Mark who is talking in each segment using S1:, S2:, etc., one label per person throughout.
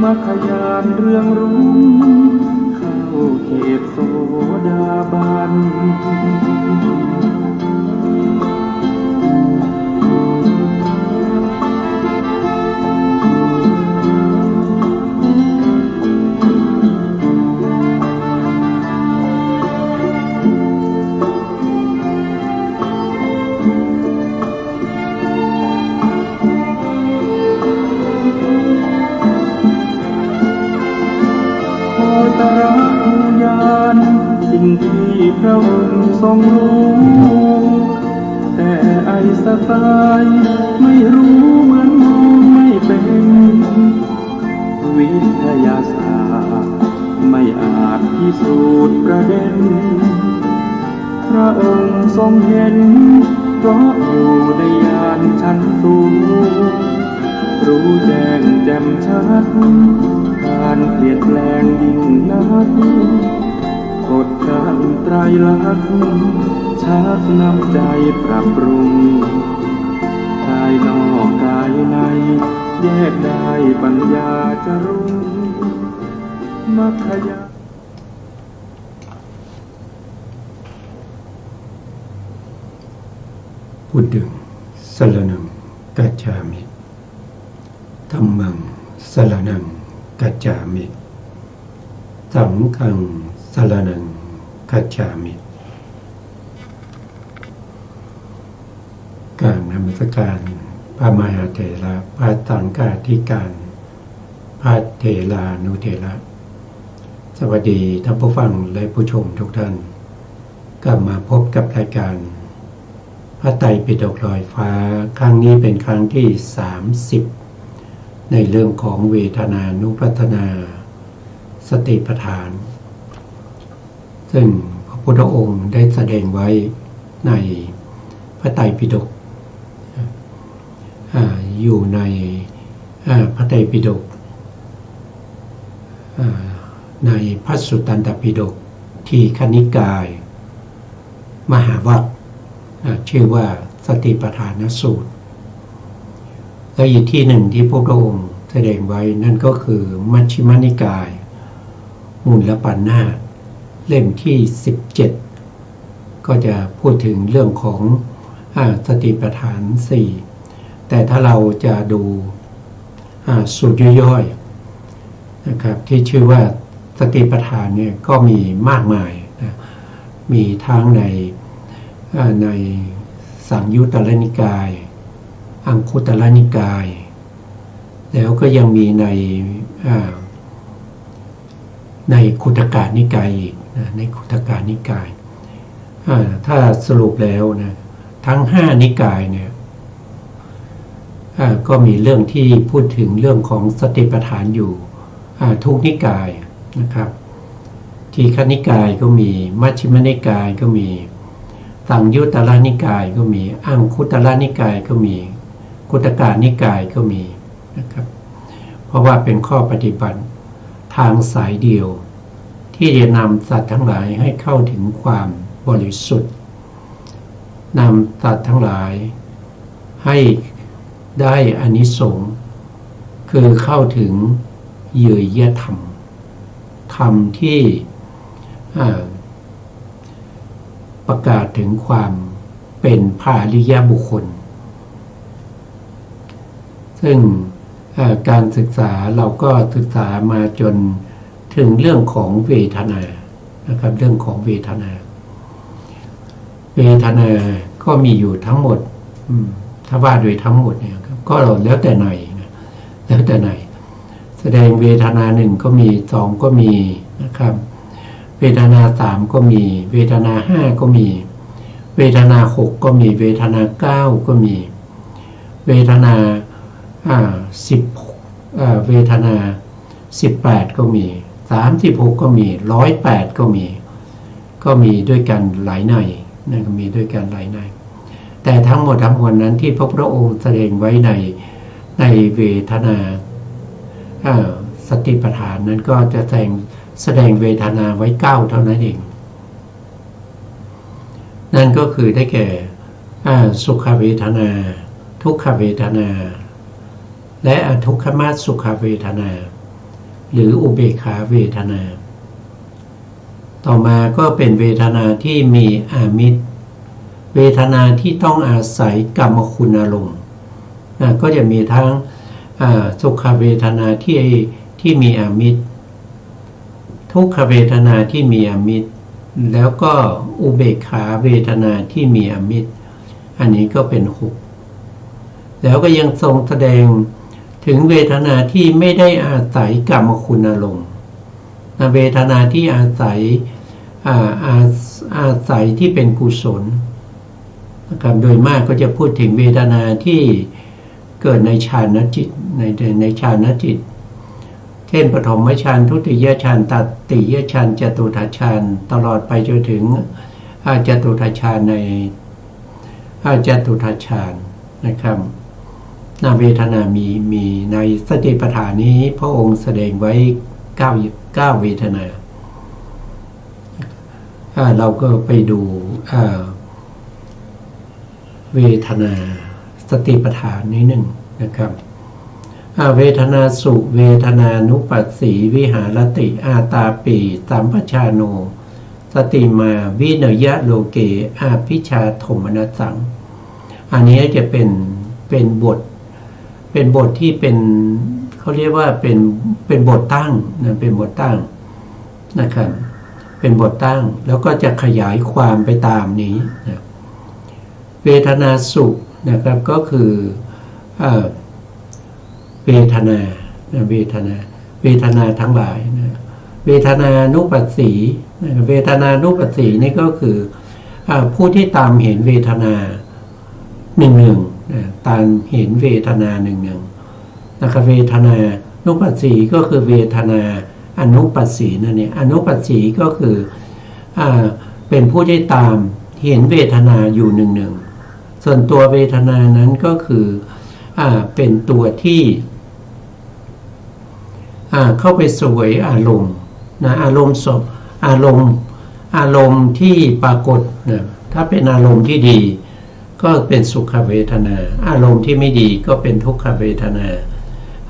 S1: มัคคยานเรื่องรุ่งเข้าเขตโสดาบันตระหูญาณสิ่งที่พระองค์ทรงรู้แต่ไอสไตล์ไม่รู้เหมือนมองไม่เป็นวิทยาศาสตร์ไม่อาจพิสูจน์ประเด็นพระองค์ทรงเห็นเพราะอยู่ในญาณชั้นสูงรู้แจ้งแจ่มชัดการเปลี่ยนแปลงยิ่งนักกฎการไตรลักษณ์ชักนำใจปรับปรุงกายนอกกายในแยกได้ปัญญาจะรุ่งมัคคยาน
S2: พุทธังสรณังกัจฉามิธัมมังสรณังกัจฉามิสังฆังสรณังกัจฉามิการนมัสการพระมหาเถระพระสังฆาธิการพระเถรานุเถระสวัสดีท่านผู้ฟังและผู้ชมทุกท่านกลับมาพบกับรายการพระไตรปิฎกลอยฟ้าครั้งนี้เป็นครั้งที่30ในเรื่องของเวทนานุปัฏฐนาสติปัฏฐานซึ่งพระพุทธองค์ได้แสดงไว้ในพระไตรปิฎกอยู่ในพระไตรปิฎกในพระสุตตันตปิฎกทีฆนิกายมหาวรรคชื่อว่าสติปัฏฐานสูตรและอีกที่หนึ่งที่พระพุทธองค์แสดงไว้นั่นก็คือมัชฌิมนิกายมูลปัญนาถเล่มที่17ก็จะพูดถึงเรื่องของสติปัฏฐาน4แต่ถ้าเราจะดูสูตรย่อยๆนะครับที่ชื่อว่าสติปัฏฐานเนี่ยก็มีมากมายนะมีทั้งในสังยุตตรนิกายอังคุตตรนิกายแล้วก็ยังมีในคุตกนิกายอีกในคุตกนิกายถ้าสรุปแล้วนะทั้ง5นิกายเนี่ยก็มีเรื่องที่พูดถึงเรื่องของสติปัฏฐานอยู่ทุกนิกายนะครับทีฆนิกายก็มีมัชฌิมนิกายก็มีสังยุตตรนิกายก็มีอังคุตตรนิกายก็มีคุตกนิกายก็มีนะครับเพราะว่าเป็นข้อปฏิบัติทางสายเดียวที่จะนำสัตว์ทั้งหลายให้เข้าถึงความบริสุทธิ์นำสัตว์ทั้งหลายให้ได้อานิสงส์คือเข้าถึงเยื่อเยื่อธรรมธรรมที่ประกาศถึงความเป็นพระอริยบุคคลซึ่งการศึกษาเราก็ศึกษามาจนถึงเรื่องของเวทนานะครับเรื่องของเวทนาก็มีอยู่ทั้งหมดถ้าว่าโดยทั้งหมดเนี่ยก็แล้วแต่ไหนนะแล้วแต่ไหนแสดงเวทนา1ก็มี2ก็มีนะครับเวทนา3ก็มีเวทนา5ก็มีเวทนา6ก็มีเวทนา9ก็มีเวทนา10เวทนา18ก็มี36ก็มี108ก็มีด้วยกันหลายในนะก็มีด้วยกันหลายในแต่ทั้งหมดทั้งมวลนั้นที่พระพุทธองค์แสดงไว้ในเวทนาสติปัฏฐานนั้นก็จะแสดงเวทนาไว้9เท่านั้นเองนั่นก็คือได้แก่สุขเวทนาทุกขเวทนาและอทุกขมสุขเวทนา หรืออุเบกขาเวทนา ต่อมาก็เป็นเวทนาที่มีอามิตรเวทนาที่ต้องอาศัยกรรมคุณอารมณ์ก็จะมีทั้งสุขเวทนาที่มีอามิตรทุกขเวทนาที่มีอามิตรแล้วก็อุเบกขาเวทนาที่มีอามิตรอันนี้ก็เป็น6แล้วก็ยังทรงแสดงถึงเวทนาที่ไม่ได้อาศัยกรรมคุณอารมณ์เวทนาที่อาศัยที่เป็นกุศลนะครับโดยมากก็จะพูดถึงเวทนาที่เกิดในฌานจิตในฌานจิตเช่นปฐมฌานทุติยฌานตติยฌานจตุตถฌานตลอดไปจนถึงจตุตถฌานในจตุตถฌานนะครับเวทนามีในสติปัฏฐานนี้พระองค์แสดงไว้9เวทนาเราก็ไปดูเวทนาสติปัฏฐานนี้หนึ่งนะครับเวทนาสุเวทนานุปัสสีวิหารติอาตาปีสัมปชาโนสติมาวิเนยะโลเกอาภิชาโทมนัสสังอันนี้จะเป็นบทที่เป็นเขาเรียกว่าเป็นบทตั้งนะเป็นบทตั้งนะครับเป็นบทตั้งแล้วก็จะขยายความไปตามนี้นะเวทนาสุขนะครับก็คือเวทนาเวทนาทั้งหลายนะเวทนานุปัสสีเวทนานุปัสสีนี่ก็คือผู้ที่ตามเห็นเวทนาหนึ่งตามเห็นเวทนาหนึ่งนะครับเวทนานุปัสสีก็คือเวทนาอนุปัสสีนั่นเองอนุปัสสีก็คือเป็นผู้ที่ตามเห็นเวทนาอยู่หนึ่งส่วนตัวเวทนานั้นก็คือเป็นตัวที่เข้าไปเสวยอารมณ์นะอารมณ์ที่ปรากฏนะถ้าเป็นอารมณ์ที่ดีก็เป็นสุขเวทนาอารมณ์ที่ไม่ดีก็เป็นทุกขเวทนา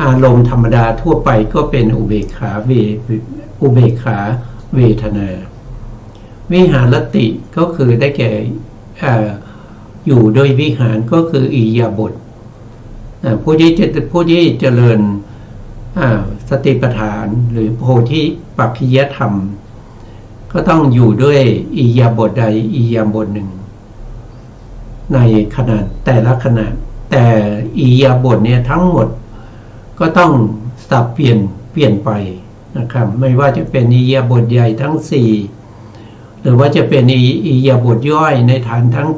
S2: อารมณ์ธรรมดาทั่วไปก็เป็นอุเบกขาเวทนาวิหารติก็คือได้แก่อยู่โดยวิหารก็คืออิริยาบถผู้ที่เจริญสติปัฏฐานหรือโพธิปัจจยธรรมก็ต้องอยู่ด้วยอิริยาบถใดอิริยาบถหนึ่งในขณะแต่ละขณะแต่อิริยาบถเนี่ยทั้งหมดก็ต้องสับเปลี่ยนไปนะครับไม่ว่าจะเป็นอิริยาบถใหญ่ทั้ง4หรือว่าจะเป็นอิริยาบถย่อยในฐานทั้ง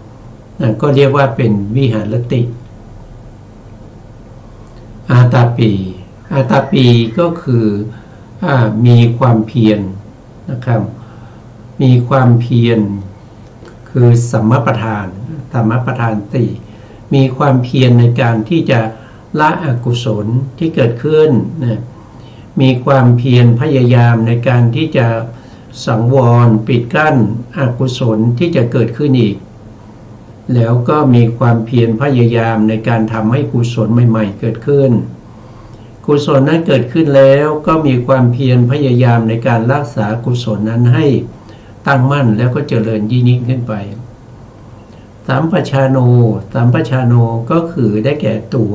S2: 7ก็เรียกว่าเป็นวิหารติอาตาปีก็คือมีความเพียรนะครับมีความเพียรคือสัมมาประธาน4มีความเพียรในการที่จะละอกุศลที่เกิดขึ้นนะมีความเพียรพยายามในการที่จะสังวรปิดกั้นอกุศลที่จะเกิดขึ้นอีกแล้วก็มีความเพียรพยายามในการทำให้กุศลใหม่ๆเกิดขึ้นกุศลนั้นเกิดขึ้นแล้วก็มีความเพียรพยายามในการรักษากุศลนั้นให้ตั้งมั่นแล้วก็เจริญยิ่งขึ้นไปสัมปชาโนก็คือได้แก่ตัว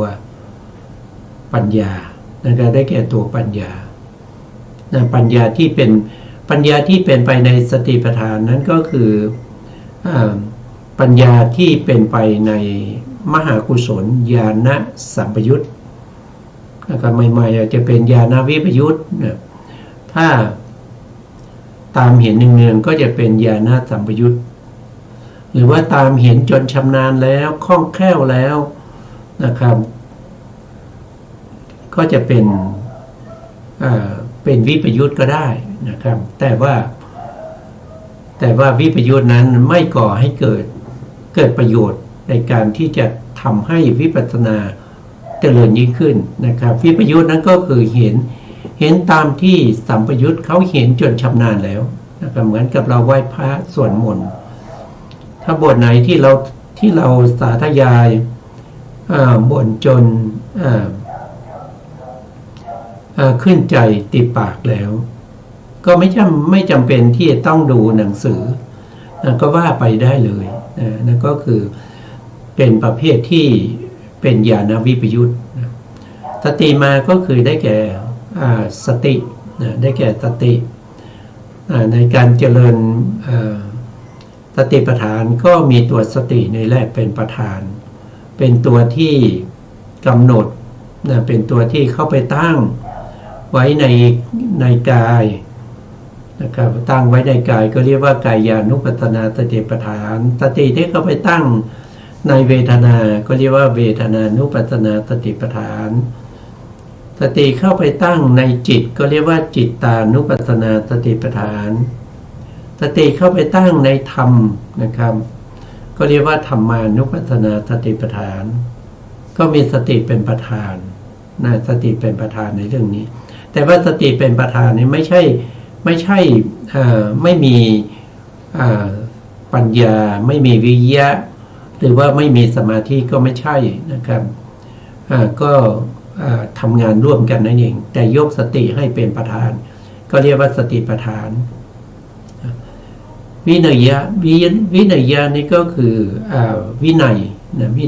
S2: ปัญญานะครับได้แก่ตัวปัญญาปัญญาที่เป็นไปในสติปัฏฐานนั้นก็คือปัญญาที่เป็นไปในมหากุศลญาณสัมปยุตนะครับใหม่ๆอาจจะเป็นญาณวิปยุตถ้าตามเห็นเนืองๆก็จะเป็นญาณสัมปยุตหรือว่าตามเห็นจนชำนาญแล้วคล่องแคล่วแล้วนะครับก็จะเป็นวิปยุตก็ได้นะครับแต่ว่าวิปยุตนั้นไม่ก่อให้เกิดประโยชน์ในการที่จะทำให้วิปัสสนาเจริญยิ่งขึ้นนะครับวิปยุตนั้นก็คือเห็นตามที่สัมปยุตเขาเห็นจนชำนาญแล้วนะครับเหมือนกับเราไหว้พระสวดมนต์ถ้าบทไหนที่เราสาธยายบทจน ขึ้นใจติดปากแล้ว ก็ไม่จำเป็นที่จะต้องดูหนังสือก็ว่าไปได้เลยนั่นก็คือเป็นประเภทที่เป็นญาณวิปยุตสติมาก็คือได้แก่สติได้แก่สติในการเจริญสติปัฏฐานก็มีตัวสติในแรกเป็นประธานเป็นตัวที่กำหนดเป็นตัวที่เข้าไปตั้งไว้ในกายนะครับตั้งไว้ในกายก็เรียกว่ากายานุปัสสนาสติปัฏฐานสติที่เข้าไปตั้งในเวทนาก็เรียกว่าเวทนานุปัสสนาสติปัฏฐานสติเข้าไปตั้งในจิตก็เรียกว่าจิตตานุปัสสนาสติปัฏฐานสติเข้าไปตั้งในธรรมนะครับก็เรียกว่าธรรมานุปัสสนาสติปัฏฐานก็มีสติเป็นประธานสติเป็นประธานในเรื่องนี้แต่ว่าสติเป็นประธานนี้ไม่ใช่ไม่มีปัญญาไม่มีวิริยะหรือว่าไม่มีสมาธิก็ไม่ใช่นะครับก็ทำงานร่วมกันนั่นเองแต่ยกสติให้เป็นประธานก็เรียกว่าสติประธานวินัยนี่ก็คือวินัยวิ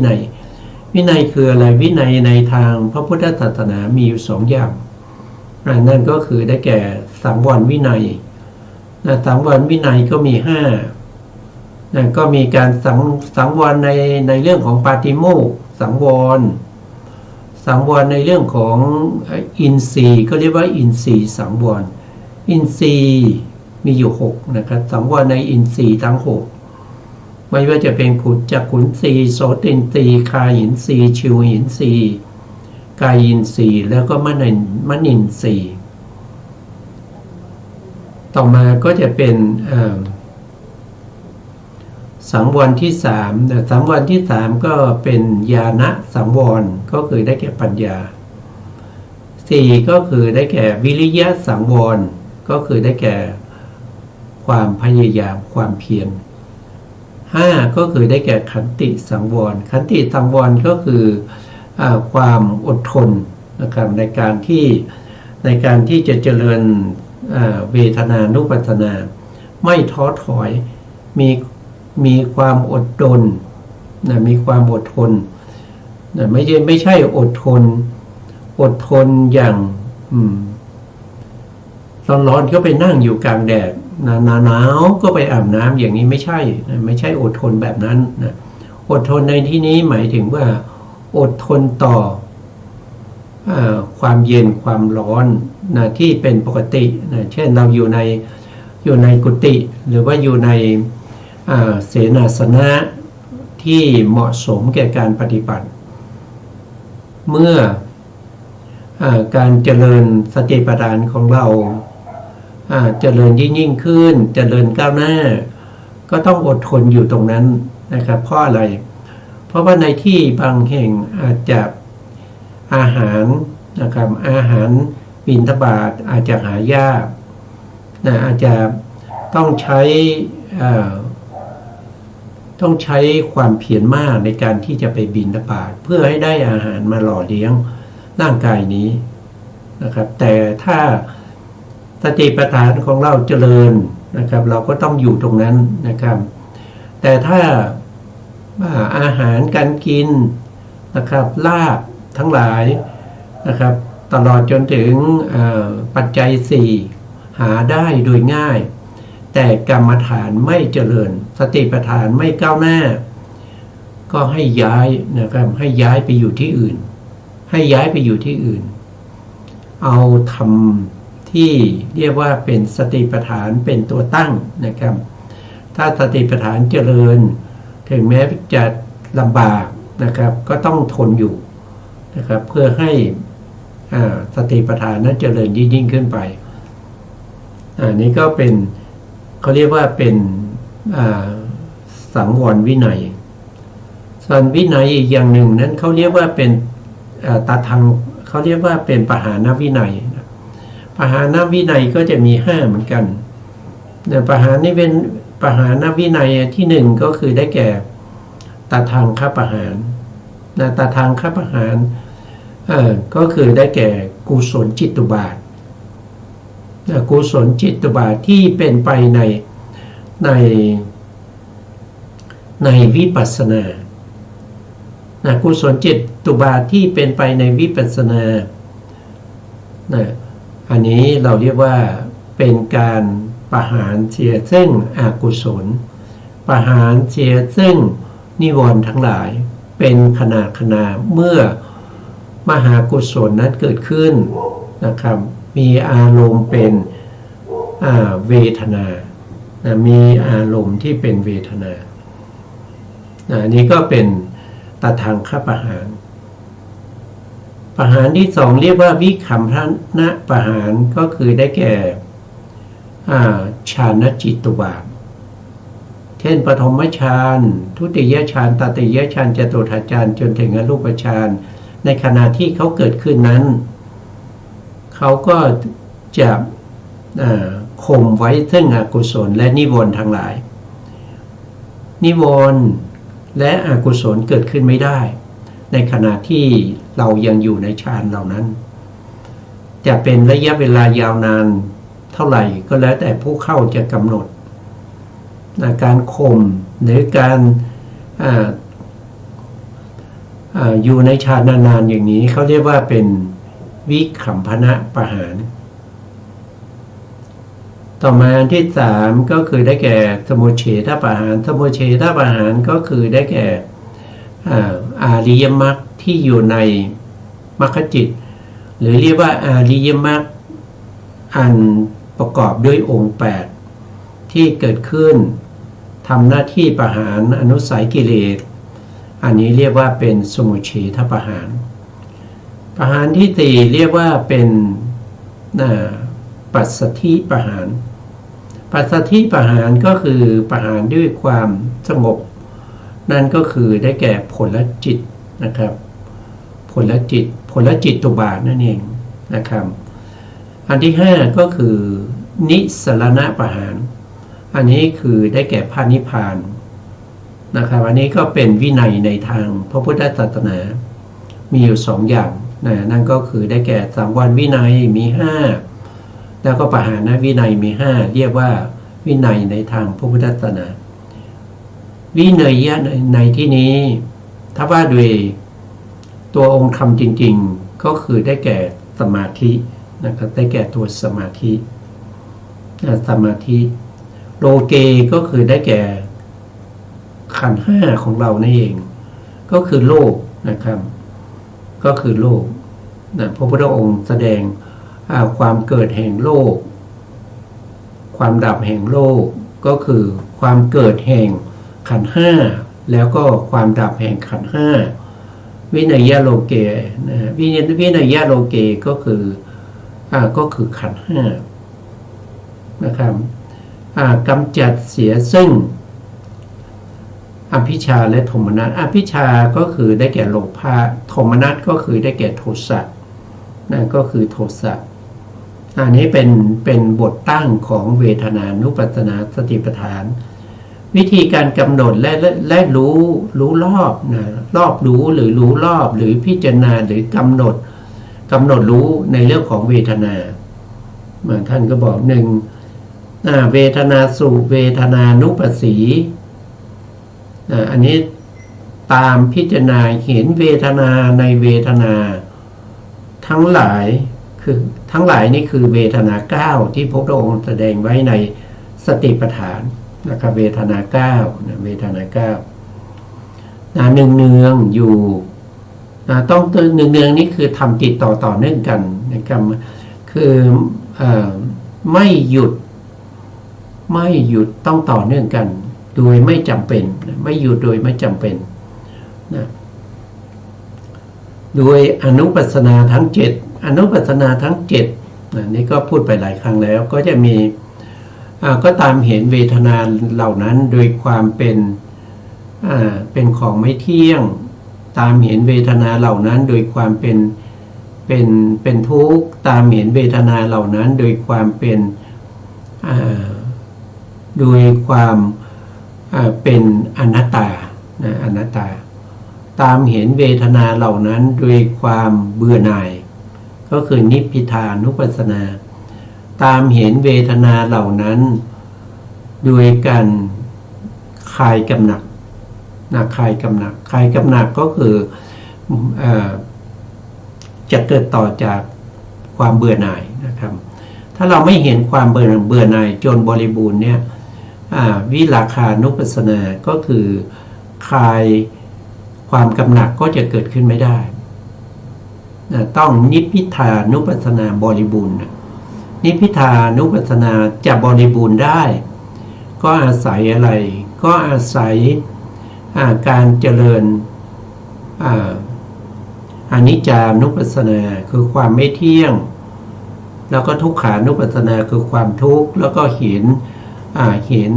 S2: นัยคืออะไรวินัยในทางพระพุทธศาสนามีอยู่2 อย่างนั่นก็คือได้แก่สังวรวินัยสังวรวินัยก็มี5ก็มีการสังวรในเรื่องของปาติโมกข์สังวรในเรื่องของอินทรีย์ก็เรียกว่าอินทรีย์สังวรอินทรีย์มีอยู่6นะครับสังวรในอินทรีย์ทั้ง6ไม่ว่าจะเป็นจักขุนทรีย์โสตินทรีย์คายินทรีย์ชิวหินทรีย์กายินทรีย์แล้วก็มนินทรีย์ต่อมาก็จะเป็นสังวรที่3สังวรที่3ก็เป็นญาณสังวรก็คือได้แก่ปัญญา4ก็คือได้แก่วิริยะสังวรก็คือได้แก่ความพยายามความเพียร5ก็คือได้แก่ขันติสังวรขันติสังวรก็คือความอดทนนะครับในการที่จะเจริญเวทนานุปัสสนาไม่ท้อถอยมีความอดทนมีความอดทนไม่ใช่อดทนอย่างร้อนๆก็ไปนั่งอยู่กลางแดดหนาวก็ไปอาบน้ำอย่างนี้ไม่ใช่อดทนแบบนั้นนะอดทนในที่นี้หมายถึงว่าอดทนต่อความเย็นความร้อนที่เป็นปกติเช่นเราอยู่ในกุฏิหรือว่าอยู่ในเสนาสนะที่เหมาะสมแก่การปฏิบัติเมื่อการเจริญสติปัฏฐานของเราเจริญยิ่งขึ้นเจริญก้าวหน้าก็ต้องอดทนอยู่ตรงนั้นนะครับเพราะอะไรเพราะว่าในที่บางแห่งอาจจะอาหารนะครับอาหารบิณฑบาตอาจจะหายากอาจจะต้องใช้ความเพียรมากในการที่จะไปบิณฑบาตเพื่อให้ได้อาหารมาหล่อเลี้ยงร่างกายนี้นะครับแต่ถ้าสติปัฏฐานของเราเจริญนะครับเราก็ต้องอยู่ตรงนั้นนะครับแต่ถ้าอาหารการกินนะครับลาภทั้งหลายนะครับตลอดจนถึงปัจจัย4หาได้โดยง่ายแต่กรรมฐานไม่เจริญสติปัฏฐานไม่ก้าวหน้าก็ให้ย้ายนะครับให้ย้ายไปอยู่ที่อื่นเอาธรรมที่เรียกว่าเป็นสติปัฏฐานเป็นตัวตั้งนะครับถ้าสติปัฏฐานเจริญถึงแม้จะลำบากนะครับก็ต้องทนอยู่นะครับเพื่อให้สติปัฏฐานนั้นเจริญยิ่งขึ้นไปนี่ก็เป็นเขาเรียกว่าเป็นสังวรวินัยส่วนวินัยอีกอย่างหนึ่งนั้นเขาเรียกว่าเป็นตาทางเขาเรียกว่าเป็นปหานวินัยปหานวินัยก็จะมี5เหมือนกันปหานวินัยที่1ก็คือได้แก่ตาทางคปหานตาทางคปหาน ก็คือได้แก่กุศลจิตตุบาทกุศลจิตตุบาทที่เป็นไปในวิปัสสนากุศลจิตตุบาทที่เป็นไปในวิปัสสนาอันนี้เราเรียกว่าเป็นการประหารเสียซึ่งอกุศลประหารเสียซึ่งนิวรณ์ทั้งหลายเป็นขณะเมื่อมหากุศลนั้นเกิดขึ้นนะครับมีอารมณ์เป็นเวทนามีอารมณ์ที่เป็นเวทนาอันนี้ก็เป็นตทังคประหารประหารที่สองเรียกว่าวิคัมภนะประหารก็คือได้แก่ฌานจิตตุบาทเช่นปฐมฌานทุติยฌานตติยฌานจตุตถฌานจนถึงอรูปฌานในขณะที่เขาเกิดขึ้นนั้นเขาก็จะข่มไว้ซึ่งอกุศลและนิวรณ์ทั้งหลายนิวรณ์และอกุศลเกิดขึ้นไม่ได้ในขณะที่เรายังอยู่ในฌานเหล่านั้นจะเป็นระยะเวลายาวนานเท่าไหร่ก็แล้วแต่ผู้เข้าจะกำหนดการข่มหรือการอยู่ในฌานนานๆอย่างนี้เขาเรียกว่าเป็นวิคัมภนะประหารต่อมาที่สามก็คือได้แก่สมุเฉทประหารสมุเฉทประหารก็คือได้แก่อาริยมรรคที่อยู่ในมรรคจิตหรือเรียกว่าอาริยมรรคอันประกอบด้วยองค์8ที่เกิดขึ้นทำหน้าที่ประหารอนุสัยกิเลสอันนี้เรียกว่าเป็นสมุเฉทประหารประหารที่สี่เรียกว่าเป็นปัสสัทธิประหารปัสสัทธิประหารก็คือประหารด้วยความสงบนั่นก็คือได้แก่ผลจิตนะครับผลจิตตุบาทนั่นเองนะครับอันที่ห้าก็คือนิสรณประหารอันนี้คือได้แก่พระนิพพานนะครับอันนี้ก็เป็นวินัยในทางพระพุทธศาสนามีอยู่สองอย่างนั่นก็คือได้แก่สังวรวินัยมี5แล้วก็ปหานวินัยมี5เรียกว่าวินัยในทางพระพุทธศาสนาวินัยในที่นี้ถ้าว่าด้วยตัวองค์ธรรมจริงๆก็คือได้แก่สมาธินะครับได้แก่ตัวสมาธิโลเกก็คือได้แก่ขันธ์5ของเรานั่นเองก็คือโลกนะครับก็คือโลกพระพุทธองค์แสดงความเกิดแห่งโลกความดับแห่งโลกก็คือความเกิดแห่งขันธ์5แล้วก็ความดับแห่งขันธ์5วินัยโลเกวินัยโลเกก็คือขันธ์5นะครับกำจัดเสียซึ่งอภิชฌาและโทมนัสอภิชฌาก็คือได้แก่โลภะโทมนัสก็คือได้แก่โทสะนั่นก็คือโทสะอันนี้เป็นบทตั้งของเวทนานุปัสสนาสติปัฏฐานวิธีการกำหนดและรู้รอบรอบรู้หรือรู้รอบหรือพิจารณาหรือกำหนดรู้ในเรื่องของเวทนาท่านก็บอกหนึ่งเวทนาสุเวทนานุปัสสีอันนี้ตามพิจารณาเห็นเวทนาในเวทนาทั้งหลายนี่คือเวทนา9ที่พระองค์แสดงไว้ในสติปัฏฐานนะครับเวทนา9เวทนา9เนืองอยู่ต้องเนืองนี่คือทำจิตต่อเนื่องกันนะครับคือไม่หยุดต้องต่อเนื่องกันโดยไม่จำเป็นไม่หยุดโดยไม่จำเป็นนะโดยอนุปัสสนาทั้ง7อนุปัสสนาทั้ง7นี่ก็พูดไปหลายครั้งแล้วก็จะมีก็ตามเห็นเวทนาเหล่านั้นโดยความเป็นของไม่เที่ยงตามเห็นเวทนาเหล่านั้นโดยความเป็นทุกข์ตามเห็นเวทนาเหล่านั้นโดยความเป็นเป็นอนัตตาอนัตตา ตามเห็นเวทนาเหล่านั้นด้วยความเบื่อหน่ายก็คือนิพพิทานุปัสสนาตามเห็นเวทนาเหล่านั้นด้วยการคลายกำหนัดคลายกำหนัดก็คือจะเกิดต่อจากความเบื่อหน่ายนะครับถ้าเราไม่เห็นความเบื่อหน่ายจนบริบูรณ์เนี่ยวิราคานุปัสสนาก็คือคลายความกำหนัดก็จะเกิดขึ้นไม่ได้ต้องนิพพิทานุปัสสนาบริบูรณ์นิพพิทานุปัสสนาจะบริบูรณ์ได้ก็อาศัยอะไรก็อาศัยการเจริญอนิจจานุปัสสนาคือความไม่เที่ยงแล้วก็ทุกขานุปัสสนาคือความทุกข์แล้วก็เห็น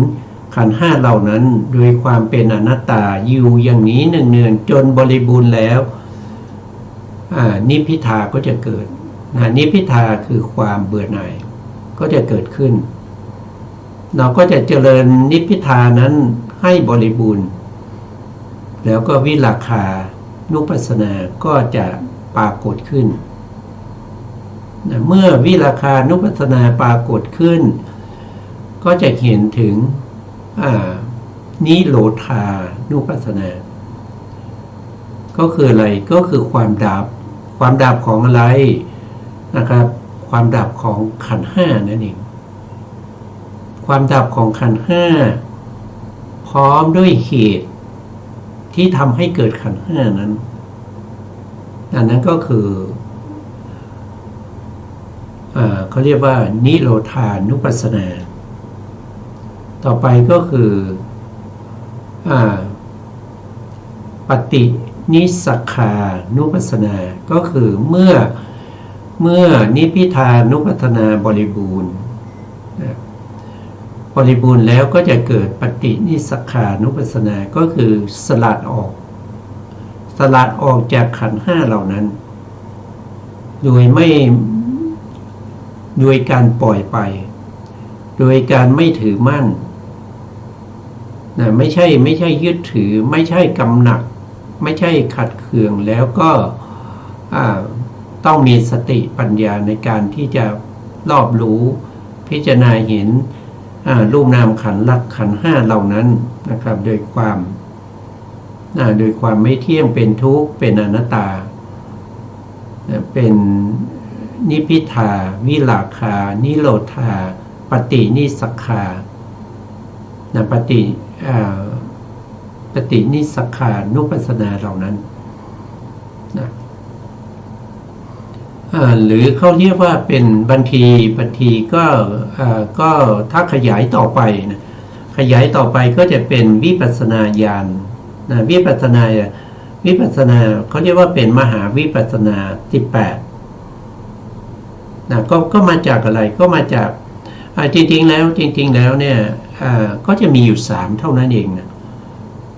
S2: ขันธ์ห้าเหล่านั้นโดยความเป็นอนัตตาอยู่อย่างนี้เนืองๆจนบริบูรณ์แล้วนิพพิทาก็จะเกิดนิพพิทาคือความเบื่อหน่ายก็จะเกิดขึ้นเราก็จะเจริญนิพพิทานั้นให้บริบูรณ์แล้วก็วิราคานุปัสสนาก็จะปรากฏขึ้นเมื่อวิราคานุปัสสนาปรากฏขึ้นก็จะเห็นถึงนิโรธานุปัสสนาก็คืออะไรก็คือความดับของอะไรนะครับความดับของขันธ์ห้านั่นเองความดับของขันธ์ห้าพร้อมด้วยเหตุที่ทำให้เกิดขันธ์ห้านั้นอันนั้นก็คือเขาเรียกว่านิโรธานุปัสสนาต่อไปก็คือปฏินิสสขานุปัสสนาก็คือเมื่อนิพพิทานุปัสสนาบริบูรณ์แล้วก็จะเกิดปฏินิสสขานุปัสสนาก็คือสลัดออกจากขันธ์ห้าเหล่านั้นโดยการปล่อยไปโดยการไม่ถือมั่นไม่ใช่ยึดถือไม่ใช่กำหนัดไม่ใช่ขัดเคืองแล้วก็ต้องมีสติปัญญาในการที่จะรอบรู้พิจารณาเห็นรูปนามขันธ์ขันธ์ห้าเหล่านั้นนะครับโดยความไม่เที่ยงเป็นทุกข์เป็นอนัตตาเป็นนิพพิทาวิราคานิโรธาปฏินิสสขาปฏินิสสขานุปัสสนาเหล่านั้นหรือเขาเรียกว่าเป็นบางทีก็ถ้าขยายต่อไปนะขยายต่อไปก็จะเป็นวิปัสสนาญาณวิปัสสนาเขาเรียกว่าเป็นมหาวิปัสสนา18ก็มาจากอะไรก็มาจากจริงๆแล้วเนี่ยก็จะมีอยู่3เท่านั้นเองนะ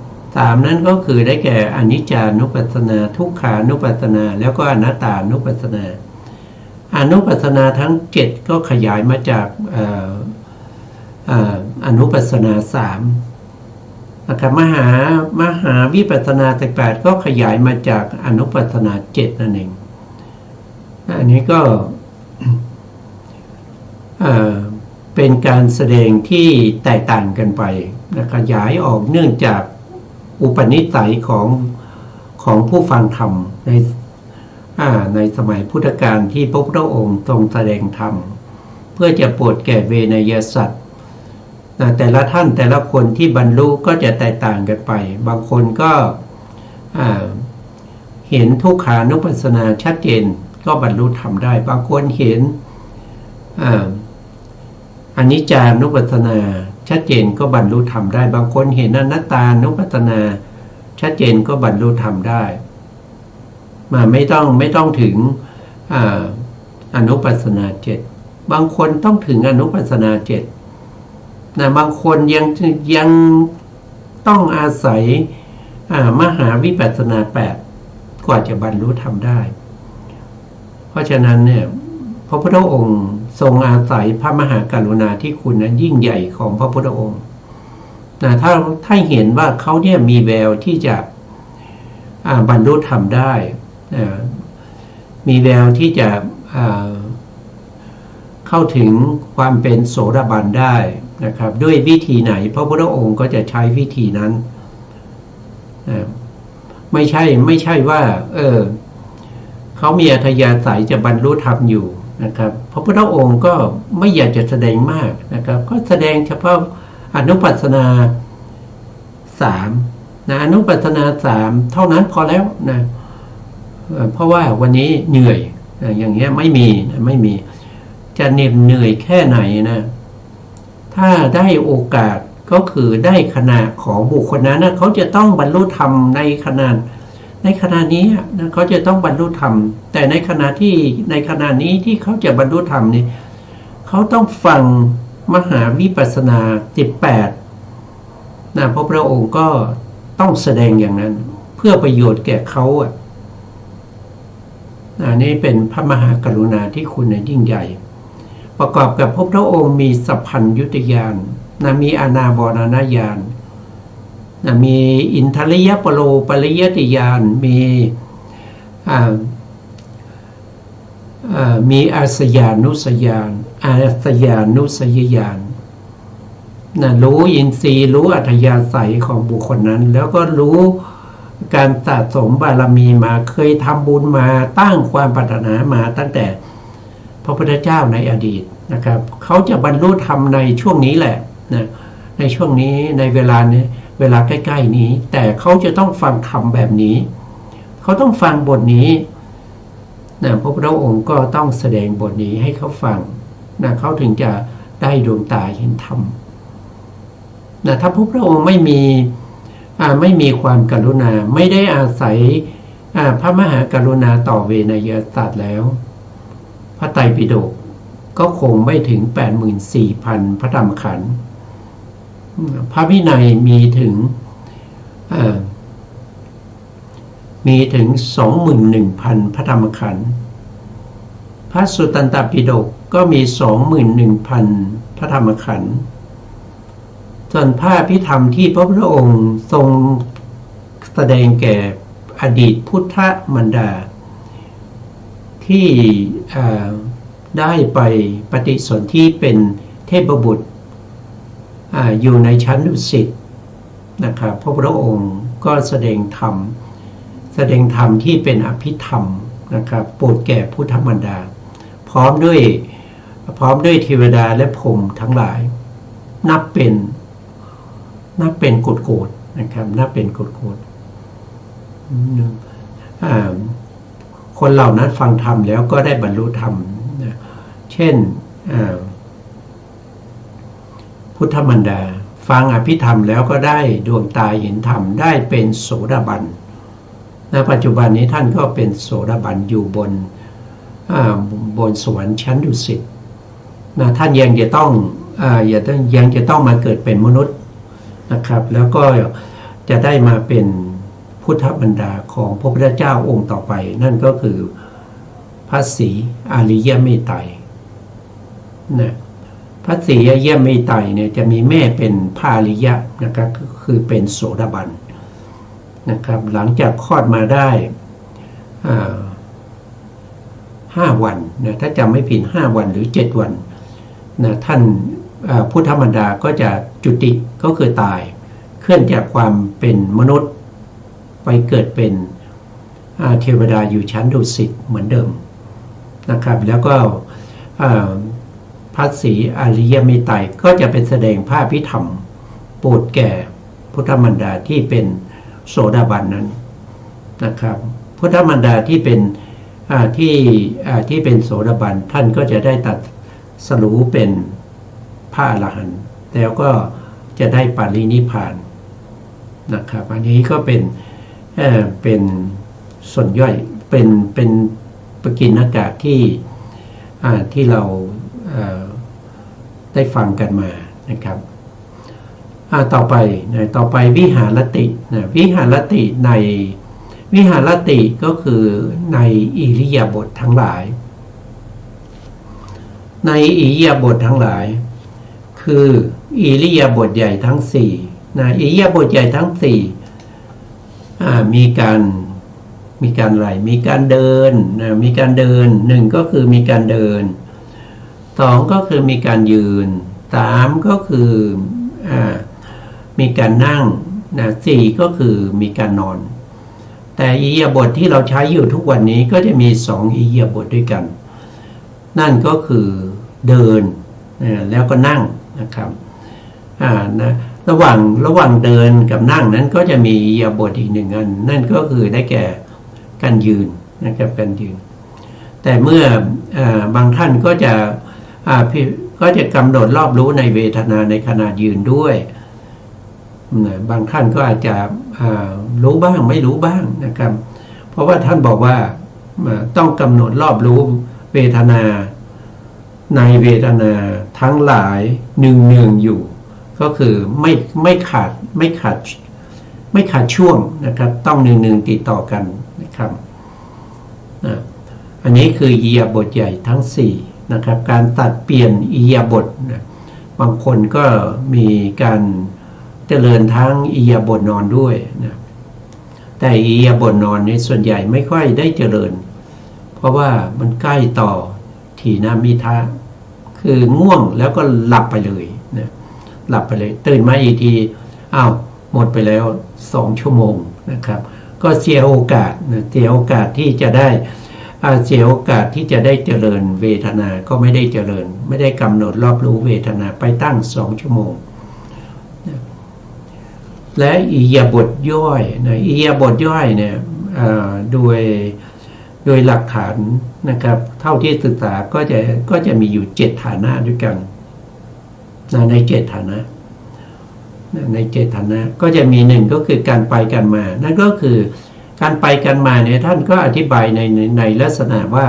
S2: 3นั้นก็คือได้แก่อนิจจานุปัสสนาทุกขานุปัสสนาแล้วก็อนัตตานุปัสสนาอนุปัสสนาทั้ง7ก็ขยายมาจากอนุปัสสนา3นะครับมหาวิปัสสนา18ก็ขยายมาจากอนุปัสสนา7นั่นเองอันนี้ก็เป็นการแสดงที่แตกต่างกันไปขยายออกเนื่องจากอุปนิสัยของผู้ฟังธรรมในสมัยพุทธกาลที่พระพุทธองค์ทรงแสดงธรรมเพื่อจะโปรดแก่เวนยสัตว์แต่ละท่านแต่ละคนที่บรรลุก็จะแตกต่างกันไปบางคนก็เห็นทุกขานุปัสสนาชัดเจนก็บรรลุธรรมได้บางคนเห็นอนิจจานุปัสสนาชัดเจนก็บรรลุธรรมได้บางคนเห็นอนัตตานุปัสสนาชัดเจนก็บรรลุธรรมได้ไม่ต้องถึงอนุปัสสนา7บางคนต้องถึงอนุปัสสนา7บางคนยังต้องอาศัยมหาวิปัสสนา8กว่าจะบรรลุธรรมได้เพราะฉะนั้นเนี่ยพระพุทธองค์ทรงอาศัยพระมหากรุณาธิคุณนั้นยิ่งใหญ่ของพระพุทธองค์ถ้าเห็นว่าเขาเนี่ยมีแววที่จะ บรรลุธรรมได้มีแววที่จะเข้าถึงความเป็นโสดาบันได้นะครับด้วยวิธีไหนพระพุทธองค์ก็จะใช้วิธีนั้นไม่ใช่ว่าเขามีอัธยาศัยจะบรรลุธรรมอยู่นะครับพระพุทธองค์ก็ไม่อยากจะแสดงมากนะครับก็แสดงเฉพาะอนุปัสสนา3อนุปัสสนา3เท่านั้นพอแล้วนะเพราะว่าวันนี้เหนื่อยอย่างเงี้ยไม่มีจะเหนื่อยแค่ไหนนะถ้าได้โอกาสก็คือได้ขณะของบุคคลนั้นนะเขาจะต้องบรรลุธรรมในขณะนี้นะเขาจะต้องบรรลุธรรมแต่ในขณะนี้ที่เขาจะบรรลุธรรมนี่เขาต้องฟังมหาวิปัสสนา18นะพระพุทธองค์ก็ต้องแสดงอย่างนั้นเพื่อประโยชน์แก่เขานี่เป็นพระมหากรุณาธิคุณยิ่งใหญ่ประกอบกับพระพุทธองค์มีสัพพัญญุตญาณมีอนาบรณญาณมีอินทริยปโลปริยติญาณมีอาสยานุสยานญาณรู้อินทรีย์รู้อัธยาศัยของบุคคลนั้นแล้วก็รู้การสะสมบารมีมาเคยทำบุญมาตั้งความปรารถนามาตั้งแต่พระพุทธเจ้าในอดีตนะครับเขาจะบรรลุธรรมในช่วงนี้แหละนะในช่วงนี้ในเวลาใกล้ๆนี้แต่เขาจะต้องฟังธรรมแบบนี้เขาต้องฟังบทนี้นะพระพุทธองค์ก็ต้องแสดงบทนี้ให้เขาฟังนะเขาถึงจะได้ดวงตาเห็นธรรมนะถ้าพระพุทธองค์ไม่มีความกรุณาไม่ได้อาศัยพระมหากรุณาต่อเวนยสัตว์แล้วพระไตรปิฎกก็คงไม่ถึง 84,000 พระธรรมขันธ์พระวินัยมีถึง 21,000 พระธรรมขันธ์พระสุตตันตปิฎกก็มี 21,000 พระธรรมขันธ์ส่วนพระอภิธรรมที่พระพุทธองค์ทรงแสดงแก่อดีตพุทธมารดาที่ได้ไปปฏิสนธิเป็นเทพบุตรอยู่ในชั้นดุสิตนะครับพระพุทธองค์ก็แสดงธรรมที่เป็นอภิธรรมนะครับโปรดแก่พุทธมารดาพร้อมด้วยเทวดาและพรหมทั้งหลายนับเป็นโกฏนะครับนับเป็นโกฏคนเหล่านั้นฟังธรรมแล้วก็ได้บรรลุธรรมเช่นพุทธมารดาฟังอภิธรรมแล้วก็ได้ดวงตาเห็นธรรมได้เป็นโสดาบันณปัจจุบันนี้ท่านก็เป็นโสดาบันอยู่บนสวรรค์ชั้นดุสิตนะท่านยังจะต้องมาเกิดเป็นมนุษย์นะครับแล้วก็จะได้มาเป็นพุทธมารดาของพระพุทธเจ้าองค์ต่อไปนั่นก็คือพระศรีอริยเมตไตรนะพระศรีอริยเมตไตรเนี่ยจะมีแม่เป็นพระอริยะนะครับคือเป็นโสดาบันนะครับหลังจากคลอดมาได้5 วันนะถ้าจำไม่ผิด5 วันหรือ7 วันนะท่านพุทธมารดาก็จะจุติก็คือตายเคลื่อนจากความเป็นมนุษย์ไปเกิดเป็นเทวดาอยู่ชั้นดุสิตเหมือนเดิมนะครับแล้วก็พระศรีอริยเมตไตรก็จะเป็นแสดงพระอภิธรรมโปรดแก่พุทธมารดาที่เป็นโสดาบันนั้นนะครับพุทธมารดาที่เป็นที่เป็นโสดาบันท่านก็จะได้ตัดสรู้เป็นพระอรหันต์แล้วก็จะได้ปรินิพพานนะครับอันนี้ก็เป็นส่วนย่อยเป็นปกิณกะที่เราได้ฟังกันมานะครับต่อไปวิหารตินะวิหารติก็คือในอิริยาบถทั้งหลายในอิริยาบถทั้งหลายคืออิริยาบถใหญ่ทั้ง4นะอิริยาบถใหญ่ทั้ง4มีการ มีการอะไรมีการเดินนะมีการเดินหนึ่งก็คือมีการเดินสองก็คือมีการยืนสามก็คือมีการนั่งนะสี่ก็คือมีการนอนแต่อิริยาบถที่เราใช้อยู่ทุกวันนี้ก็จะมีสองอิริยาบถด้วยกันนั่นก็คือเดินแล้วก็นั่งนะครับนะระหว่างเดินกับนั่งนั้นก็จะมีอิริยาบถอีกหนึ่งอันนั่นก็คือได้แก่การยืนนะครับการยืนแต่เมื่อบางท่านก็จะกำหนดรอบรู้ในเวทนาในขณะยืนด้วยบางท่านก็อาจจะรู้บ้างไม่รู้บ้างนะครับเพราะว่าท่านบอกว่าต้องกำหนดรอบรู้เวทนาในเวทนาทั้งหลายเนืองอยู่ก็คือไม่ขาดช่วงนะครับต้องเนืองติดต่อกันนะครับอันนี้คืออิริยาบถใหญ่ทั้ง4นะครับการตัดเปลี่ยนอิริยาบถบางคนก็มีการเจริญทั้งอิริยาบถนอนด้วยนะแต่อิริยาบถนอนในส่วนใหญ่ไม่ค่อยได้เจริญเพราะว่ามันใกล้ต่อถีนมิทะคือง่วงแล้วก็หลับไปเลยนะหลับไปเลยตื่นมาอีกทีหมดไปแล้ว2 ชั่วโมงนะครับก็เสียโอกาสนะเสียโอกาสที่จะได้เสียโอกาสที่จะได้เจริญเวทนาก็ไม่ได้เจริญไม่ได้กำหนดรอบรู้เวทนาไปตั้ง2 ชั่วโมงนะและอิริยาบถย่อยนะอิริยาบถย่อยเนี่ยโดยหลักฐานนะครับเท่าที่ศึกษาก็จะมีอยู่7 ฐานะด้วยกันใน7 ฐานะใน7 ฐานะก็จะมี1ก็คือการไปกันมานั่นก็คือการไปกันมาเนี่ยท่านก็อธิบายในลักษณะว่า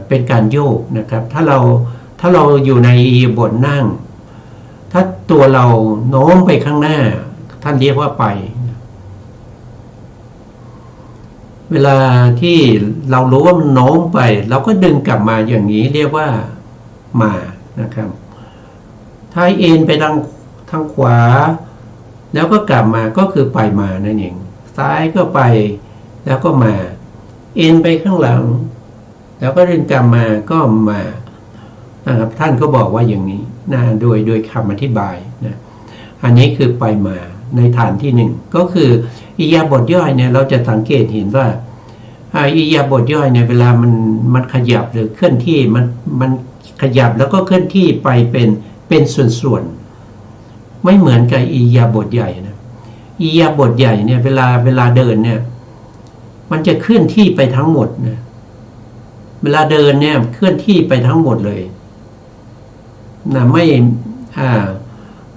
S2: เป็นการโยกนะครับถ้าเราอยู่ในอิริยาบถนั่งถ้าตัวเราโน้มไปข้างหน้าท่านเรียกว่าไปเวลาที่เรารู้ว่ามันโน้มไปเราก็ดึงกลับมาอย่างนี้เรียกว่ามานะครับถ้าเอ็นไปทางขวาแล้วก็กลับมาก็คือไปมานั่นเองซ้ายก็ไปแล้วก็มาเอ็นไปข้างหลังแล้วก็ดึงกลับมาก็มานะครับท่านก็บอกว่าอย่างนี้นะโดยคำอธิบายนะอันนี้คือไปมาในฐานที่1ก็คืออิริยาบถย่อยเนี่ยเราจะสังเกตเห็นว่าอิริยาบถย่อยเนี่ยเวลามันขยับหรือเคลื่อนที่มันขยับแล้วก็เคลื่อนที่ไปเป็นส่วนๆไม่เหมือนกับอิริยาบถใหญ่นะอิริยาบถใหญ่เนี่ยเวลาเดินเนี่ยมันจะเคลื่อนที่ไปทั้งหมดนะเวลาเดินเนี่ยเคลื่อนที่ไปทั้งหมดเลยนะไ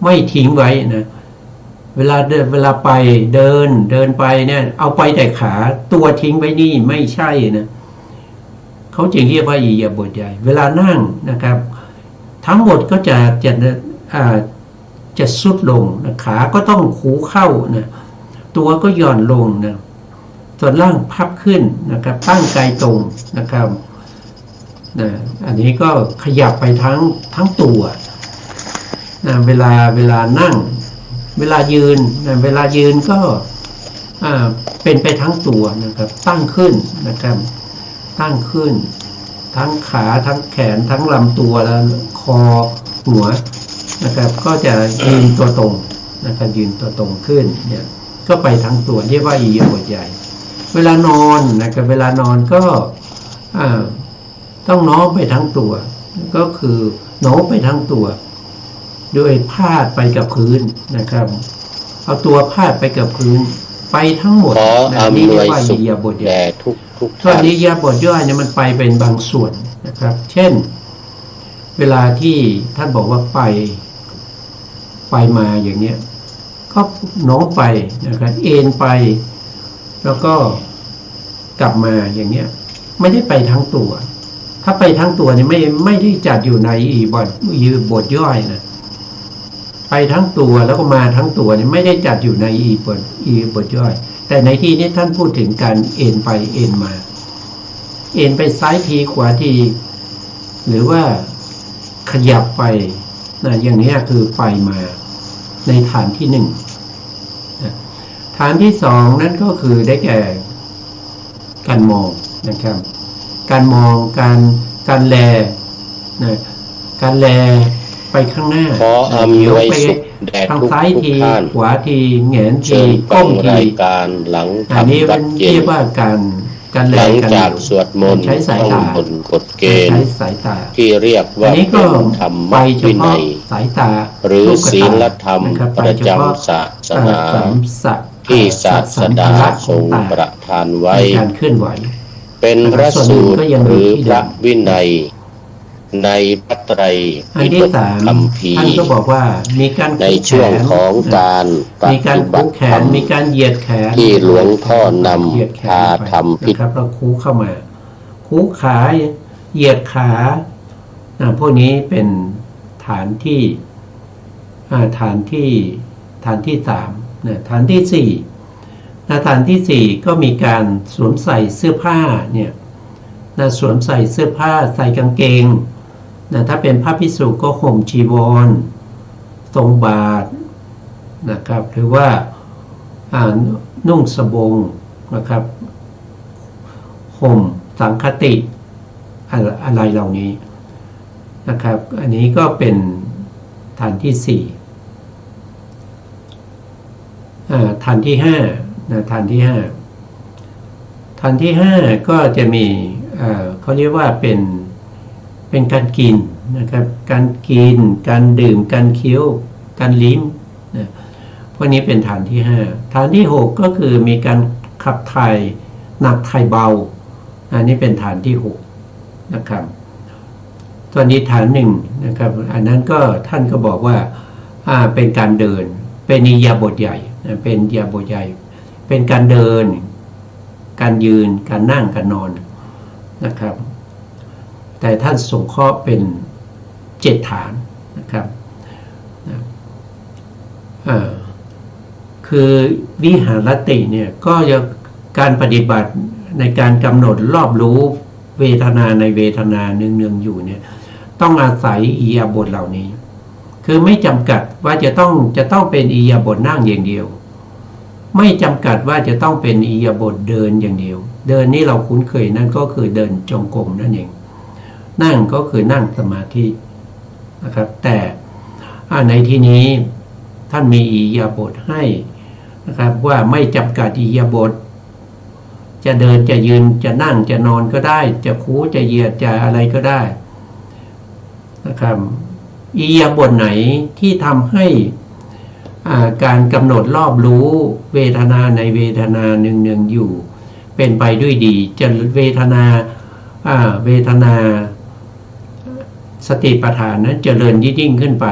S2: ม่ทิ้งไว้นะเวลาไปเดินไปเนี่ยเอาไปแต่ขาตัวทิ้งไว้นี่ไม่ใช่นะเขาจึงเรียกว่าอิริยาบถใหญ่เวลานั่งนะครับทั้งหมดก็จะสุดลงนะขาก็ต้องคูเข้านะตัวก็หย่อนลงนะส่วนล่างพับขึ้นนะครับตั้งกายตรงนะครับนะอันนี้ก็ขยับไปทั้งตัวนะเวลานั่งเวลายืนนะเวลายืนก็เป็นไปทั้งตัวนะครับตั้งขึ้นนะครับตั้งขึ้นทั้งขาทั้งแขนทั้งลำตัวและคอหัวนะครับก็จะยืนตัวตรงนะครับยืนตัวตรงขึ้นเนี่ยก็ไปทั้งตัวเรียกว่าอิริยาบถใหญ่เวลานอนนะครับเวลานอนก็ต้องน้อมไปทั้งตัวก็คือโน้มไปทั้งตัวด้วยพาดไปกับพื้นนะครับเอาตัวพาดไปกับพื้นไปทั้งหมดนี่เรียกว่าอิริยาบถใหญ่ส่วนอิริยาบถย่อยเนี่ยมันไปเป็นบางส่วนนะครับเช่นเวลาที่ท่านบอกว่าไปมาอย่างเนี้ยก็โน้มไปนะครับเอ็นไปแล้วก็กลับมาอย่างเนี้ยไม่ได้ไปทั้งตัวถ้าไปทั้งตัวเนี่ยไม่ได้จัดอยู่ในอิริยาบถย่อยนะไปทั้งตัวแล้วก็มาทั้งตัวเนี่ยไม่ได้จัดอยู่ในอิริยาบถย่อยแต่ในที่นี้ท่านพูดถึงการเอ็นไปเอ็นมาเอ็นไปซ้ายทีขวาทีหรือว่าขยับไปนะอย่างนี้คือไปมาในฐานที่1นะฐานที่2นั่นก็คือได้แก่ การมองนะครับการมองการแลนะการแลไปข้างหน้า
S3: ขออำนวย
S2: ไป
S3: สุขแด่
S2: ทาง
S3: ทุก
S2: ซ้ายที
S3: ท่าน
S2: ขวาทีแหงน
S3: เชิ
S2: ที
S3: ญฟั
S2: ก้
S3: ง
S2: มที
S3: รายการหลัง
S2: อันนี้
S3: ทำวัดเย็
S2: เรีย
S3: น
S2: กว่าการแล
S3: หลัง
S2: กัน
S3: จากสวดมนต์
S2: ใช้สาย
S3: ท่อง
S2: ตา
S3: บนกฎเกณ
S2: ใช้
S3: ฑ์
S2: สายตา
S3: ที่เรียก
S2: อั
S3: ว่าน
S2: นี้ก็
S3: เป็นธรรม
S2: ไปเฉ
S3: วิ
S2: พาะ
S3: นัย
S2: สายตา
S3: หรือ
S2: ลูกตา
S3: ศีลธรรม
S2: นคบ
S3: ประ
S2: ไปเฉพาะ
S3: จำศาสนา
S2: ที่
S3: ที่ศาสดาทรงประทานไว้
S2: ในการเคลื่อนไหว
S3: เป็นพระสูตรหรือพระวินัยในพระไตร
S2: อัน
S3: ปิฎ
S2: ที่
S3: ก
S2: สาม
S3: คัมภี
S2: ท่าน
S3: ร์
S2: ก็บอกว่ามีการ
S3: ใน
S2: คุกแข
S3: ช่วง
S2: น
S3: ของการป
S2: มีการ
S3: ฏิบั
S2: คุก
S3: ติ
S2: แข
S3: ธรร
S2: น
S3: ม
S2: มีการเหยียดแขน
S3: ที่หลวงพ่อนำ
S2: เหยียดแขน
S3: พาทำพิธี
S2: นะครับเราคูเข้ามาคูขาเหยียดขาพวกนี้เป็นฐานที่ฐานที่สามฐานที่สี่ฐานที่สี่ก็มีการสวมใส่เสื้อผ้าเนี่ยสวมใส่เสื้อผ้าใส่กางเกงถ้าเป็นพระภิกษุก็ห่มจีวรทรงบาตรนะครับหรือว่านุ่งสบงนะครับห่มสังคติอะไรเหล่านี้นะครับอันนี้ก็เป็นฐานที่สี่ฐานที่ห้าฐานที่ห้าฐานที่ห้าก็จะมีเขาเรียกว่าเป็นการกินนะครับการกินการดื่มการเคี้ยวการลิ้มนะพวกนี้เป็นฐานที่ห้าฐานที่หกก็คือมีการขับถ่ายหนักถ่ายเบาอันนี้เป็นฐานที่หกนะครับตัวนี้ฐานหนึ่งนะครับอันนั้นก็ท่านก็บอกว่าเป็นการเดินเป็นอิริยาบถใหญ่เป็นอิริยาบถใหญ่เป็นการเดินการยืนการนั่งการนอนนะครับแต่ท่านสงเคราะห์เป็น7ฐานนะครับคือวิหารติเนี่ยก็จะการปฏิบัติในการกำหนดรอบรู้เวทนาในเวทนาเนืองๆอยู่เนี่ยต้องอาศัยอิริยาบถเหล่านี้คือไม่จำกัดว่าจะต้องเป็นอิริยาบถนั่งอย่างเดียวไม่จำกัดว่าจะต้องเป็นอิริยาบถเดินอย่างเดียวเดินนี่เราคุ้นเคยนั่นก็คือเดินจงกรมนั่นเองนั่งก็คือนั่งสมาธินะครับแต่ในที่นี้ท่านมีอิริยาบถให้นะครับว่าไม่จำกัดอิริยาบถจะเดินจะยืนจะนั่งจะนอนก็ได้จะคูจะเหยียดจะอะไรก็ได้นะครับอิริยาบถไหนที่ทำให้การกำหนดรอบรู้เวทนาในเวทนาเนืองๆอยู่เป็นไปด้วยดีจะเวทนาสติปัฏฐานนั้นเจริญยิ่งขึ้นไป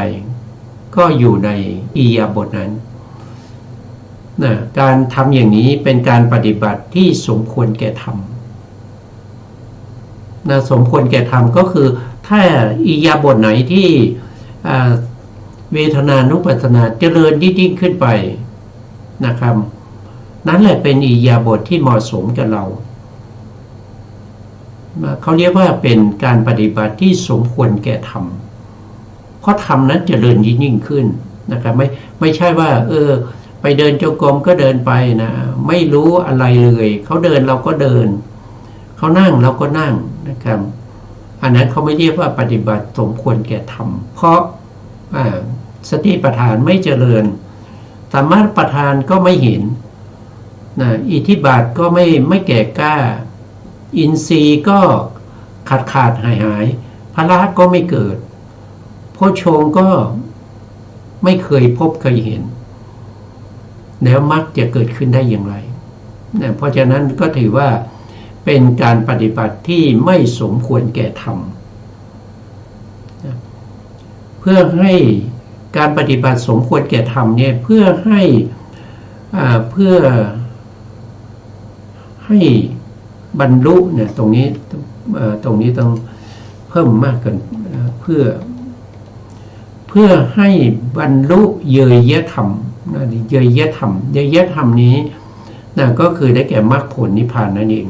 S2: ก็อยู่ในอิริยาบถนั้นการทำอย่างนี้เป็นการปฏิบัติที่สมควรแก่ธรรมสมควรแก่ธรรมก็คือถ้าอิริยาบถไหนที่เวทนานุปัสสนาเจริญยิ่งขึ้นไปนะครับนั่นแหละเป็นอิริยาบถที่เหมาะสมกับเราเขาเรียกว่าเป็นการปฏิบัติที่สมควรแก่ธรรมเพราะธรรมนั้นเจริญยิ่งขึ้นนะครับไม่ใช่ว่าไปเดินจงกรมก็เดินไปนะไม่รู้อะไรเลยเขาเดินเราก็เดินเขานั่งเราก็นั่งนะครับอันนั้นเขาไม่เรียกว่าปฏิบัติสมควรแก่ธรรมเพราะสติปัฏฐานไม่เจริญสมถปัฏฐานก็ไม่เห็นอิทธิบาทก็ไม่แก่กล้าอินทรีย์ก็ขาดหายพละก็ไม่เกิดโพชฌงค์ก็ไม่เคยพบเคยเห็นแล้วมรรคจะเกิดขึ้นได้อย่างไรเพราะฉะนั้นก็ถือว่าเป็นการปฏิบัติที่ไม่สมควรแก่ธรรมเพื่อให้การปฏิบัติสมควรแก่ธรรมเนี่ยเพื่อให้บรรลุเนี่ยตรงนี้ต้องเพิ่มมากกันเพื่อให้บรรลุเยยธรรมเยยธรรมนี้ก็คือได้แก่มรรคผลนิพพานนั่นเอง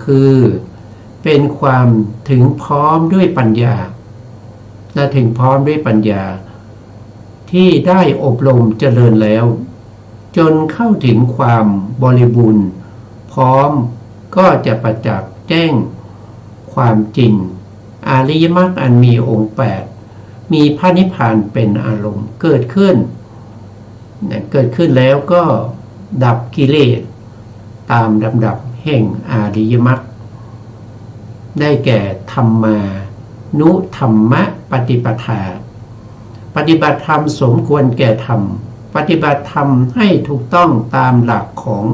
S2: คือเป็นความถึงพร้อมด้วยปัญญาถึงพร้อมด้วยปัญญาที่ได้อบรมเจริญแล้วจนเข้าถึงความบริบูรณ์พ พร้อมก็จะประจักษ์แจ้งความจริงอริยมรรคอันมีองค์8มีพระนิพพานเป็นอารมณ์เกิดขึ้นแล้วก็ดับกิเลสตามลำดับแห่งอริยมรรคได้แก่ธรรมานุธรรมปฏิปทาปฏิบัติธรรมสมควรแก่ธรรมปฏิบัติธรรมให้ถูกต้องตามหลักของ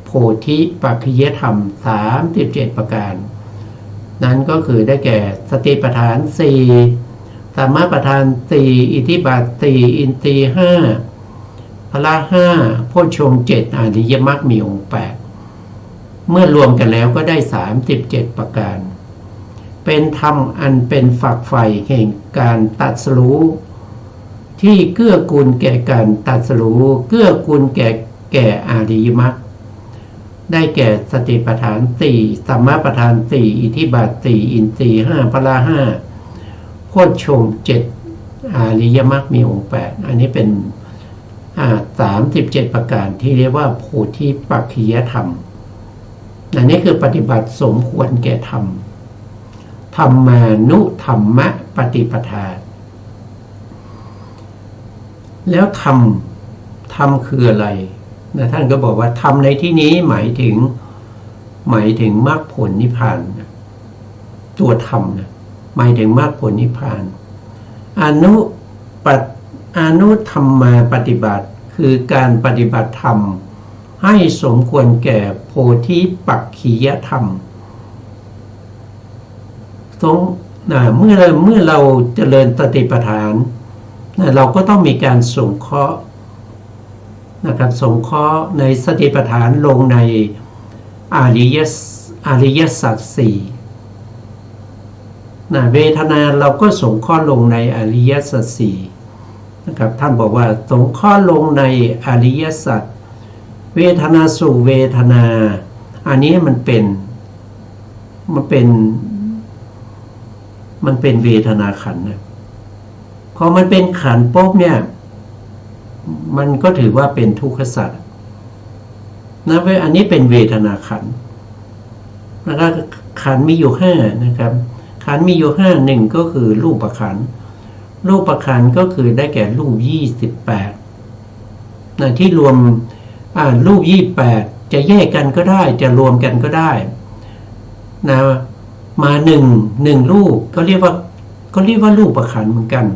S2: โพธิปัจจยธรรม37ประการนั้นก็คือได้แก่สติปัฏฐาน4สัมมาปัฏฐาน4อิทธิบาท4อินทรีย์5พละ5โพชฌงค์7อริยมรรคมีองค์8เมื่อรวมกันแล้วก็ได้37ประการเป็นธรรมอันเป็นฝักใฝ่แห่งการตรัสรู้ที่เกื้อกูลแก่การตรัสรู้เกื้อกูลแก่อริยมรรคได้แก่สติปัฏฐาน4สัมมาปัฏฐาน4อิทธิบาท4อินทรีย์5พละ5โพชฌงค์7อริยมรรคมีองค์8อันนี้เป็น37ประการที่เรียกว่าโพธิปัจจยธรรมอันนี้คือปฏิบัติสมควรแก่ธรรมธรรมานุธรรมปฏิปทาแล้วธรรมคืออะไรนะท่านก็บอกว่าธรรมในที่นี้หมายถึงมรรคผลนิพพานตัวธรรมนะหมายถึงมรรคผลนิพพานอนุธรรมาปฏิบัติคือการปฏิบัติธรรมให้สมควรแก่โพธิปัจจยธรรมเมื่อเราเจริญสติปัฏฐานเราก็ต้องมีการสงเคราะห์นะครับสงเคราะห์ในสติปัฏฐานลงในอริยสัจสี่เวทนาเราก็สงเคราะห์ลงในอริยสัจสี่นะครับท่านบอกว่าสงเคราะห์ลงในอริยสัจเวทนาสู่เวทนาอันนี้มันเป็นเวทนาขันธ์นะพอมันเป็นขันธ์ปุ๊บเนี่ยมันก็ถือว่าเป็นทุกขสัจนะอันนี้เป็นเวทนาขันธ์นะครับขันธ์มีอยู่5นะครับขันธ์มีอยู่5หนึ่งก็คือรูปขันธ์รูปขันธ์ก็คือได้แก่รูป28นะที่รวมรูป28จะแยกกันก็ได้จะรวมกันก็ได้นะมาหนึ่งรูปก็เรียกว่ารูปขันธ์เหมือนกัน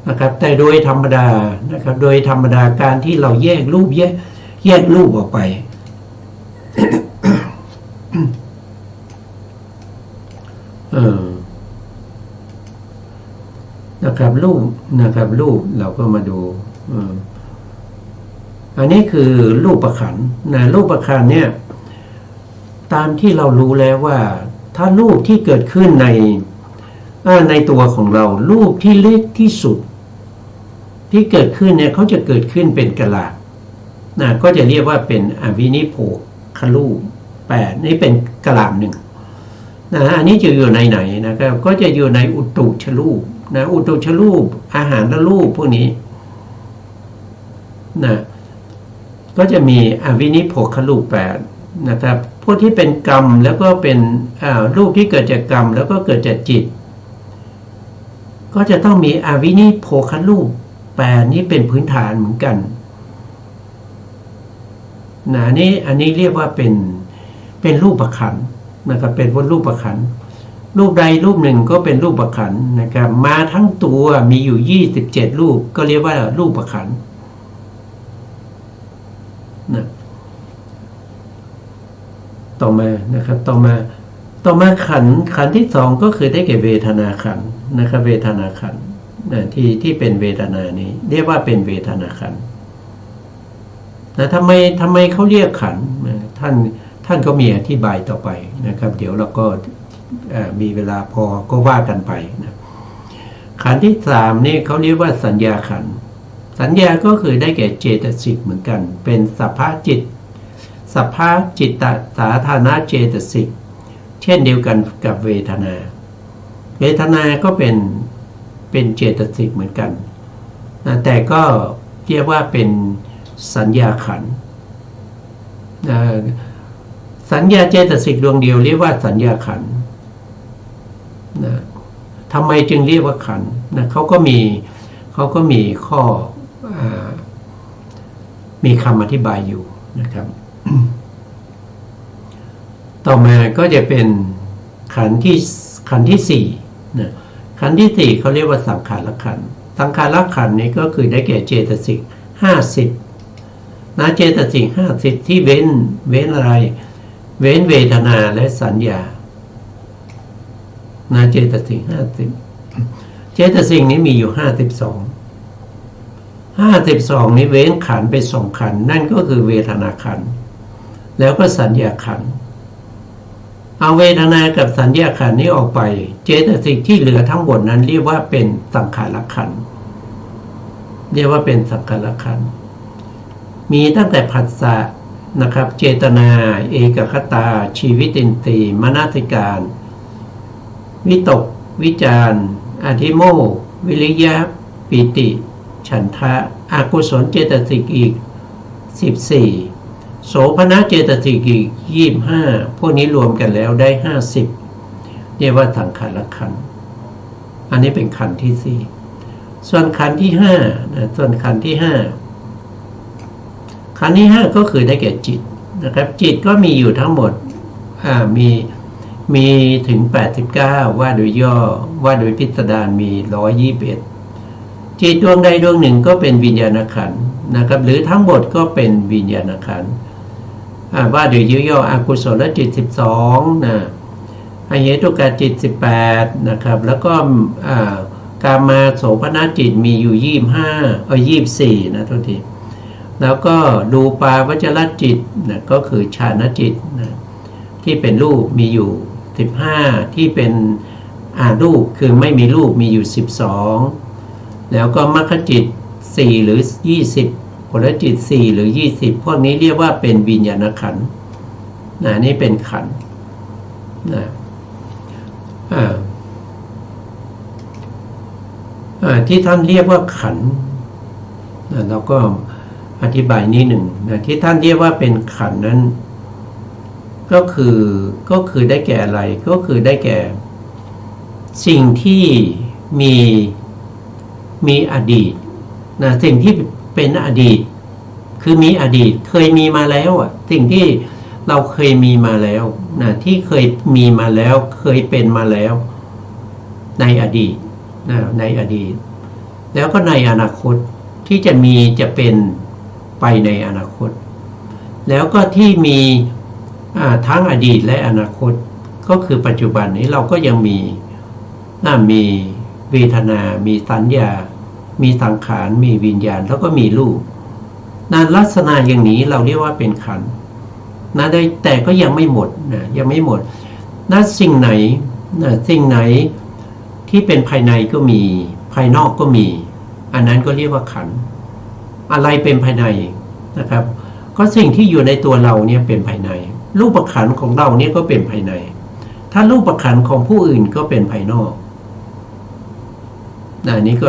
S2: นะครับแต่โดยธรรมดานะครับโดยธรรมดาการที่เราแยกรูปแยกรูปออกไป นะครับรูปเราก็มาดูอันนี้คือรูปขันธ์นะรูปขันธ์เนี่ยตามที่เรารู้แล้วว่าถ้ารูปที่เกิดขึ้นในตัวของเรารูปที่เล็กที่สุดที่เกิดขึ้นเนี่ยเขาจะเกิดขึ้นเป็นกะลานะก็จะเรียกว่าเป็นอวินิโภครูป8นี่เป็นกะลาหนึ่งนะอันนี้จะอยู่ในไหนนะครับก็จะอยู่ในอุตุชรูปนะอุตุชรูปอาหารและรูปพวกนี้นะก็จะมีอวินิโภครูป8นะครับพวกที่เป็นกรรมแล้วก็เป็นรูปที่เกิดจากกรรมแล้วก็เกิดจากจิตก็จะต้องมีอวินิโภครูป8นี้เป็นพื้นฐานเหมือนกันนะอันนี้เรียกว่าเป็นรูปขันธ์นะครับเป็นรูปขันธ์รูปใดรูปหนึ่งก็เป็นรูปขันธ์นะครับมาทั้งตัวมีอยู่27รูปก็เรียกว่ารูปขันธ์นะต่อมานะครับต่อมาขันธ์ที่2ก็คือได้แก่เวทนาขันธ์นะครับเวทนาขันธ์ที่เป็นเวทนานี้เรียกว่าเป็นเวทนาขันธ์นะทำไมเขาเรียกขันธ์ท่านก็มีอธิบายต่อไปนะครับเดี๋ยวเราก็มีเวลาพอก็ว่ากันไปนะขันธ์ที่3นี่เขาเรียกว่าสัญญาขันธ์สัญญาก็คือได้แก่เจตสิกเหมือนกันเป็นสัพพจิตตสาธารณเจตสิกเช่นเดียวกันกับเวทนาก็เป็นเจตสิกเหมือนกันนะแต่ก็เรียกว่าเป็นสัญญาขันธ์ สัญญาเจตสิกดวงเดียวเรียกว่าสัญญาขันธ์นะทำไมจึงเรียกว่าขันธ์นะเขาก็มีข้อมีคำอธิบายอยู่นะครับ ต่อมาก็จะเป็นขันธ์ที่สี่นะขันธ์ที่สี่เขาเรียกว่าสังขารขันธ์สังขารขันธ์นี้ก็คือได้แก่เจตสิก50นะเจตสิก50ที่เว้นอะไรเว้นเวทนาและสัญญานะเจตสิก50เจตสิกนี้มีอยู่52นี้เว้นขันธ์ไป2ขันธ์นั่นก็คือเวทนาขันธ์แล้วก็สัญญาขันธ์เอาเวทนากับสัญญาขันธ์นี้ออกไปเจตสิกที่เหลือทั้งหมดนั้นเรียกว่าเป็นสังขารขันธ์เรียกว่าเป็นสังขารขันธ์มีตั้งแต่ผัสสะนะครับเจตนาเอกคตาชีวิตินทรีย์มนสิการวิตกวิจารอธิโมกข์วิริยะปิติฉันทะอกุศลเจตสิกอีก14โสภณเจตสิกอีก25พวกนี้รวมกันแล้วได้50เรียกว่าสังขารขันธ์อันนี้เป็นขันธ์ที่4ส่วนขันธ์ที่5นะส่วนขันธ์ที่5ขันธ์ที่5ก็คือได้แก่จิตนะครับจิตก็มีอยู่ทั้งหมดมีถึง89ว่าโดยย่อว่าโดยพิสดารมี121จิตดวงใดดวงหนึ่งก็เป็นวิญญาณขันธ์นะครับหรือทั้งหมดก็เป็นวิญญาณขันธ์ว่าโดยย่ออกุศลจิต12นะอเหตุกจิต18นะครับแล้วก็กามาโสภณจิตมีอยู่24นะทุกทีแล้วก็ดูปาวจรจิตนะก็คือฌานจิตนะที่เป็นรูปมีอยู่15ที่เป็นรูปคือไม่มีรูปมีอยู่12แล้วก็มรรคจิต4หรือ20ผลจิต4หรือ20พวกนี้เรียกว่าเป็นวิญญาณขันธ์นะนี่เป็นขันธ์นะที่ท่านเรียกว่าขันธ์นะเราก็อธิบายนิดหนึ่งนะที่ท่านเรียกว่าเป็นขันธ์นั้นก็คือได้แก่อะไรก็คือได้แก่สิ่งที่มีอดีตนะสิ่งที่เป็นอดีตคือมีอดีตเคยมีมาแล้วสิ่งที่เราเคยมีมาแล้วนะที่เคยมีมาแล้วเคยเป็นมาแล้วในอดีตนะในอดีตแล้วก็ในอนาคตที่จะเป็นไปในอนาคตแล้วก็ที่มีทั้งอดีตและอนาคตก็คือปัจจุบันนี้เราก็ยังมีเวทนามีสัญญามีสังขารมีวิญญาณแล้วก็มีรูปลักษณะอย่างนี้เราเรียกว่าเป็นขันธ์นะแต่ก็ยังไม่หมดนะยังไม่หมดสิ่งไหนที่เป็นภายในก็มีภายนอกก็มีอันนั้นก็เรียกว่าขันธ์อะไรเป็นภายในนะครับก็สิ่งที่อยู่ในตัวเราเนี่ยเป็นภายในรูปขันธ์ของเราเนี่ยก็เป็นภายในถ้ารูปขันธ์ของผู้อื่นก็เป็นภายนอกอันนี้ก็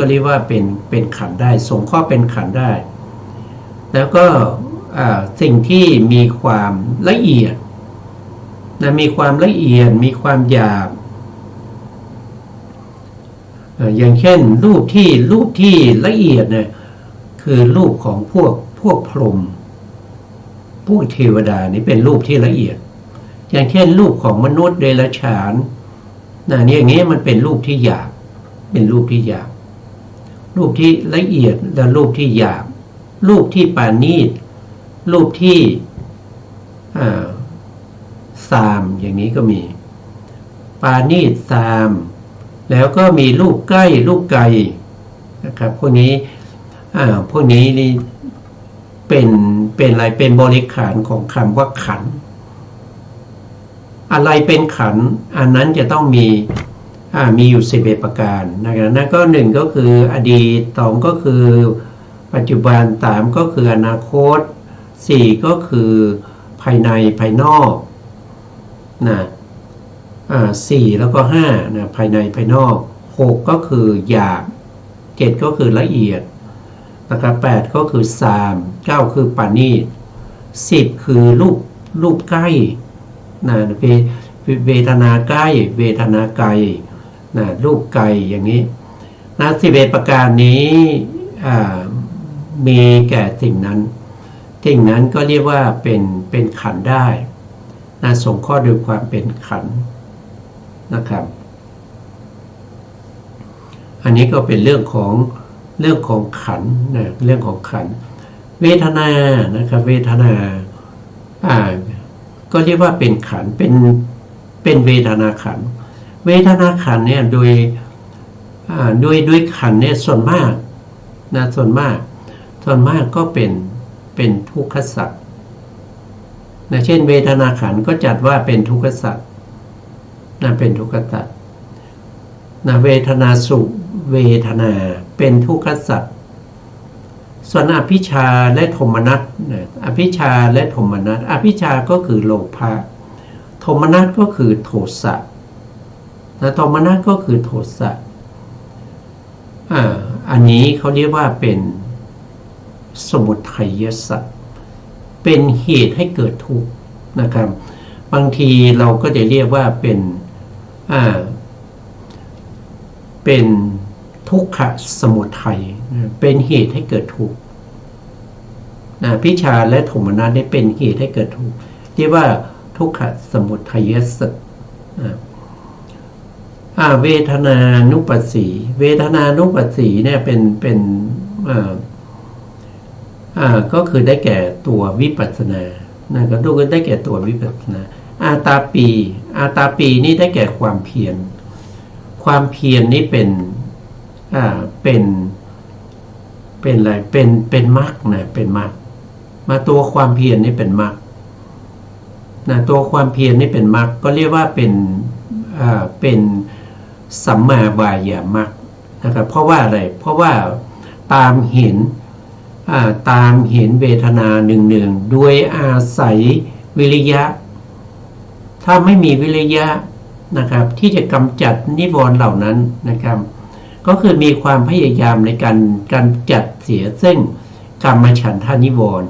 S2: เรียกว่าเป็นขันธ์ได้ส่งข้อเป็นขันธ์ได้แล้วก็สิ่งที่มีความละเอียดนะมีความละเอียดมีความหยาบอย่างเช่นรูปที่ละเอียดเนี่ยคือรูปของพวกพรหมพวกเทวดานี่เป็นรูปที่ละเอียดอย่างเช่นรูปของมนุษย์เดรัจฉานนี่อย่างนี้มันเป็นรูปที่หยาบเป็นรูปที่หยาบรูปที่ละเอียดและรูปที่หยาบรูปที่ปาณีตรูปที่สามอย่างนี้ก็มีปาณีตสามแล้วก็มีรูปใกล้รูปไกลนะครับพวกนี้นี่เป็นอะไรเป็นบริขารของคำว่าขันธ์อะไรเป็นขันธ์อันนั้นจะต้องมีอยู่11ประการนะครับนั่นก็1ก็คืออดีต2ก็คือปัจจุบัน3ก็คืออนาคต4ก็คือภายในภายนอกนะ4แล้วก็5นะภายในภายนอก6ก็คือหยาบ7ก็คือละเอียดนะครับ8ก็คือสาม9คือปาณีต10คือรูป รูปใกล้นะเวทนาใกล้เวทนาไกลนะรูปไกลอย่างนี้นะ11ประการนี้มีแก่สิ่งนั้นก็เรียกว่าเป็นขันธ์ได้นะสงเคราะห์โดยความเป็นขันธ์นะครับอันนี้ก็เป็นเรื่องของขันธ์นะเรื่องของขันธ์เวทนานะครับเวทนาก็เรียกว่าเป็นขันธ์เป็นเวทนาขันธ์เวทนาขันธ์เนี่ยโดยขันธ์เนี่ยส่วนมากนะส่วนมากก็เป็นทุกขสัตว์นะเช่นเวทนาขันธ์ก็จัดว่าเป็นทุกขสัตว์นะเป็นทุกขสัตว์นะเวทนาสุขเวทนาเป็นทุกขสัตว์ส่วนอภิชาและโทมนัสอภิชาและโทมนัสอภิชาก็คือโลภะโทมนัสก็คือโทสะนะโทมนัสก็คือโทสะอันนี้เขาเรียกว่าเป็นสมุทัยสัตว์เป็นเหตุให้เกิดทุกข์นะครับบางทีเราก็จะเรียกว่าเป็นทุกขสมุทัยเป็นเหตุให้เกิดทุกข์ภิชาและโทมนัสได้เป็นเหตุให้เกิดทุกข์เรียกว่าทุกขสมุทัยสัตว์เวทนานุปัสสีเวทนานุปัสสีเนี่ยเป็นก็คือได้แก่ตัววิปัสสนาก็ได้แก่ตัววิปัสสนาอาตาปีนี่ได้แก่ความเพียรนี่เป็นอะไรเป็นมรรคนะเป็นมรรคมาตัวความเพียรนี่เป็นมรรคนะตัวความเพียรนี่เป็นมรรคก็เรียกว่าเป็นสัมมาวายามรรคนะครับเพราะว่าอะไรเพราะว่าตามเห็นเวทนาหนึ่งโดยอาศัยวิริยะถ้าไม่มีวิริยะนะครับที่จะกำจัดนิวรณ์เหล่านั้นนะครับก็คือมีความพยายามในการกำจัดเสียซึ่งกามฉันทานิวรณ์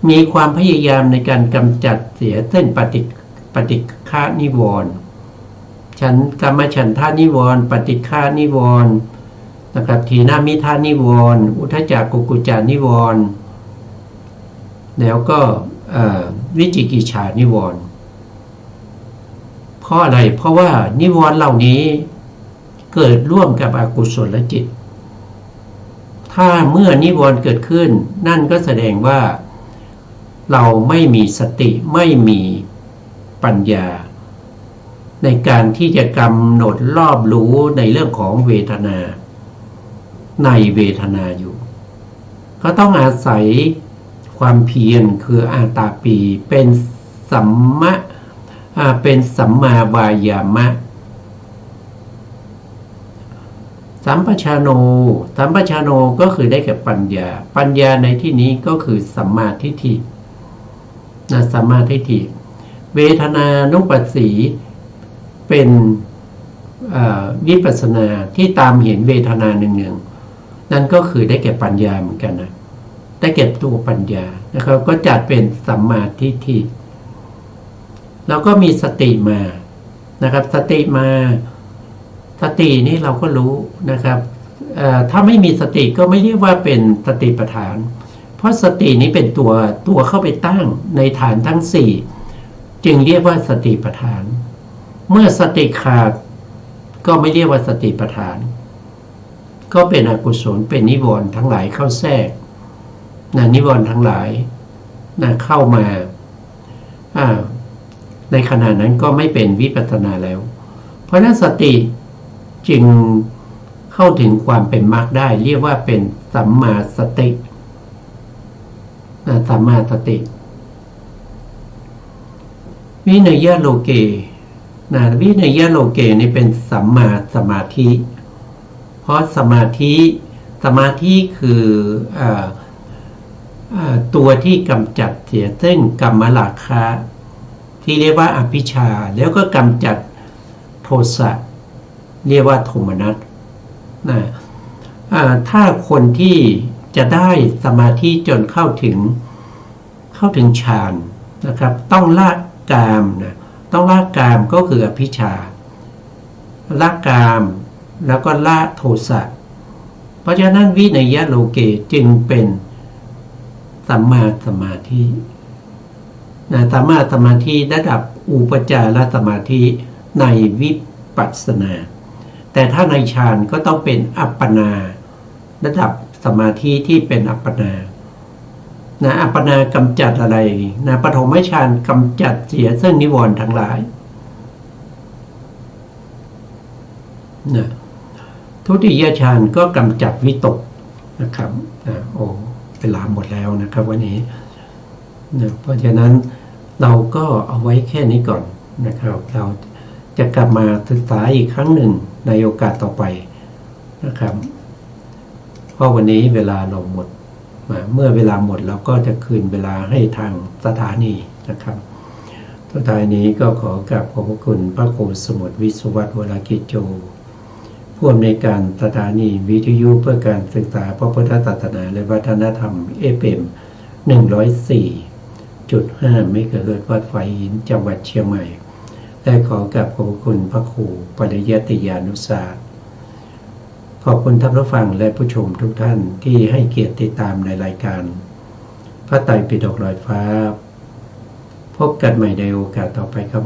S2: มีความพยายามในการกำจัดเสียซึ่งปฏิฆานิวรณ์กามฉันทานิวรณ์ปฏิฆานิวรณ์นะครับทีนามิทานิวรณ์อุทธัจจกุกุจจานิวรณ์แล้วก็วิจิกิจฉานิวรณ์เพราะอะไรเพราะว่านิวรณ์เหล่านี้เกิดร่วมกับอกุศลจิตถ้าเมื่อนิวรณ์เกิดขึ้นนั่นก็แสดงว่าเราไม่มีสติไม่มีปัญญาในการที่จะกำหนดรอบรู้ในเรื่องของเวทนาในเวทนาอยู่ก็ต้องอาศัยความเพียรคืออาตาปีเป็นสัมมาวายามะสัมปชาโนก็คือได้แก่ปัญญาในที่นี้ก็คือสัมมาทิฏฐิสัมมาทิฏฐิเวทนานุปัสสีเป็นวิปัสสนาที่ตามเห็นเวทนาหนึ่งนั่นก็คือได้แก่ปัญญาเหมือนกันนะได้แก่ตัวปัญญานะครับก็จัดเป็นสัมมาทิฏฐิแล้วก็มีสติมานะครับสตินี่เราก็รู้นะครับถ้าไม่มีสติก็ไม่เรียกว่าเป็นสติปัฏฐานเพราะสตินี้เป็นตัวเข้าไปตั้งในฐานทั้ง4จึงเรียกว่าสติปัฏฐานเมื่อสติขาดก็ไม่เรียกว่าสติปัฏฐานก็เป็นอกุศลเป็นนิวรณ์ทั้งหลายเข้าแทรกนิวรณ์ทั้งหลายเข้ามาในขณะนั้นก็ไม่เป็นวิปัสสนาแล้วเพราะนั้นสติจึงเข้าถึงความเป็นมรรคได้เรียกว่าเป็นสัมมาสติสัมมาสติวินัยโลเกวินัยโลเกนี่เป็นสัมมาสมาธิเพราะสมาธิคือตัวที่กำจัดเสียซึ่งกัมมราคะที่เรียกว่าอภิชาแล้วก็กำจัดโทสะเรียกว่าโทมนัสถ้าคนที่จะได้สมาธิจนเข้าถึงฌาน นะครับ ต้องละกามนะต้องละกามก็คืออภิชาละกามแล้วก็ละโทสะเพราะฉะนั้นวินัยโลเกจึงเป็นสัมมาสมาธินะสัมมาสมาธิระดับอุปจารสมาธิในวิปัสสนา แต่ถ้าในฌานก็ต้องเป็นอัปปนาระดับสมาธิที่เป็นอัปปนานะอัปปนากำจัดอะไรนะปฐมฌานกำจัดเสียซึ่งนิวรณ์ทั้งหลายนะทุติยฌานก็กำจัดวิตกนะครับโอ้เวลาหมดแล้วนะครับวันนี้นะเพราะฉะนั้นเราก็เอาไว้แค่นี้ก่อนนะครับเราจะกลับมาศึกษาอีกครั้งหนึ่งในโอกาสต่อไปนะครับเพราะวันนี้เวลาเราหมดเมื่อเวลาหมดเราก็จะคืนเวลาให้ทางสถานีนะครับสุดท้ายนี้ก็ขอกราบขอบพระคุณพระครูสมุทรวิศวัตรวรกิจโจผู้อำนวยการสถานีวิทยุเพื่อการศึกษาพระพุทธศาสนาและวัฒนธรรม FM 104.5 เมกะเฮิรตซ์วัดไฟหินจังหวัดเชียงใหม่และขอกราบขอบคุณพระครูปริยัติยานุศาสตร์ขอบคุณท่านผู้ฟังและผู้ชมทุกท่านที่ให้เกียรติติดตามในรายการพระไตรปิฎกลอยฟ้าพบกันใหม่ในโอกาสต่อไปครับ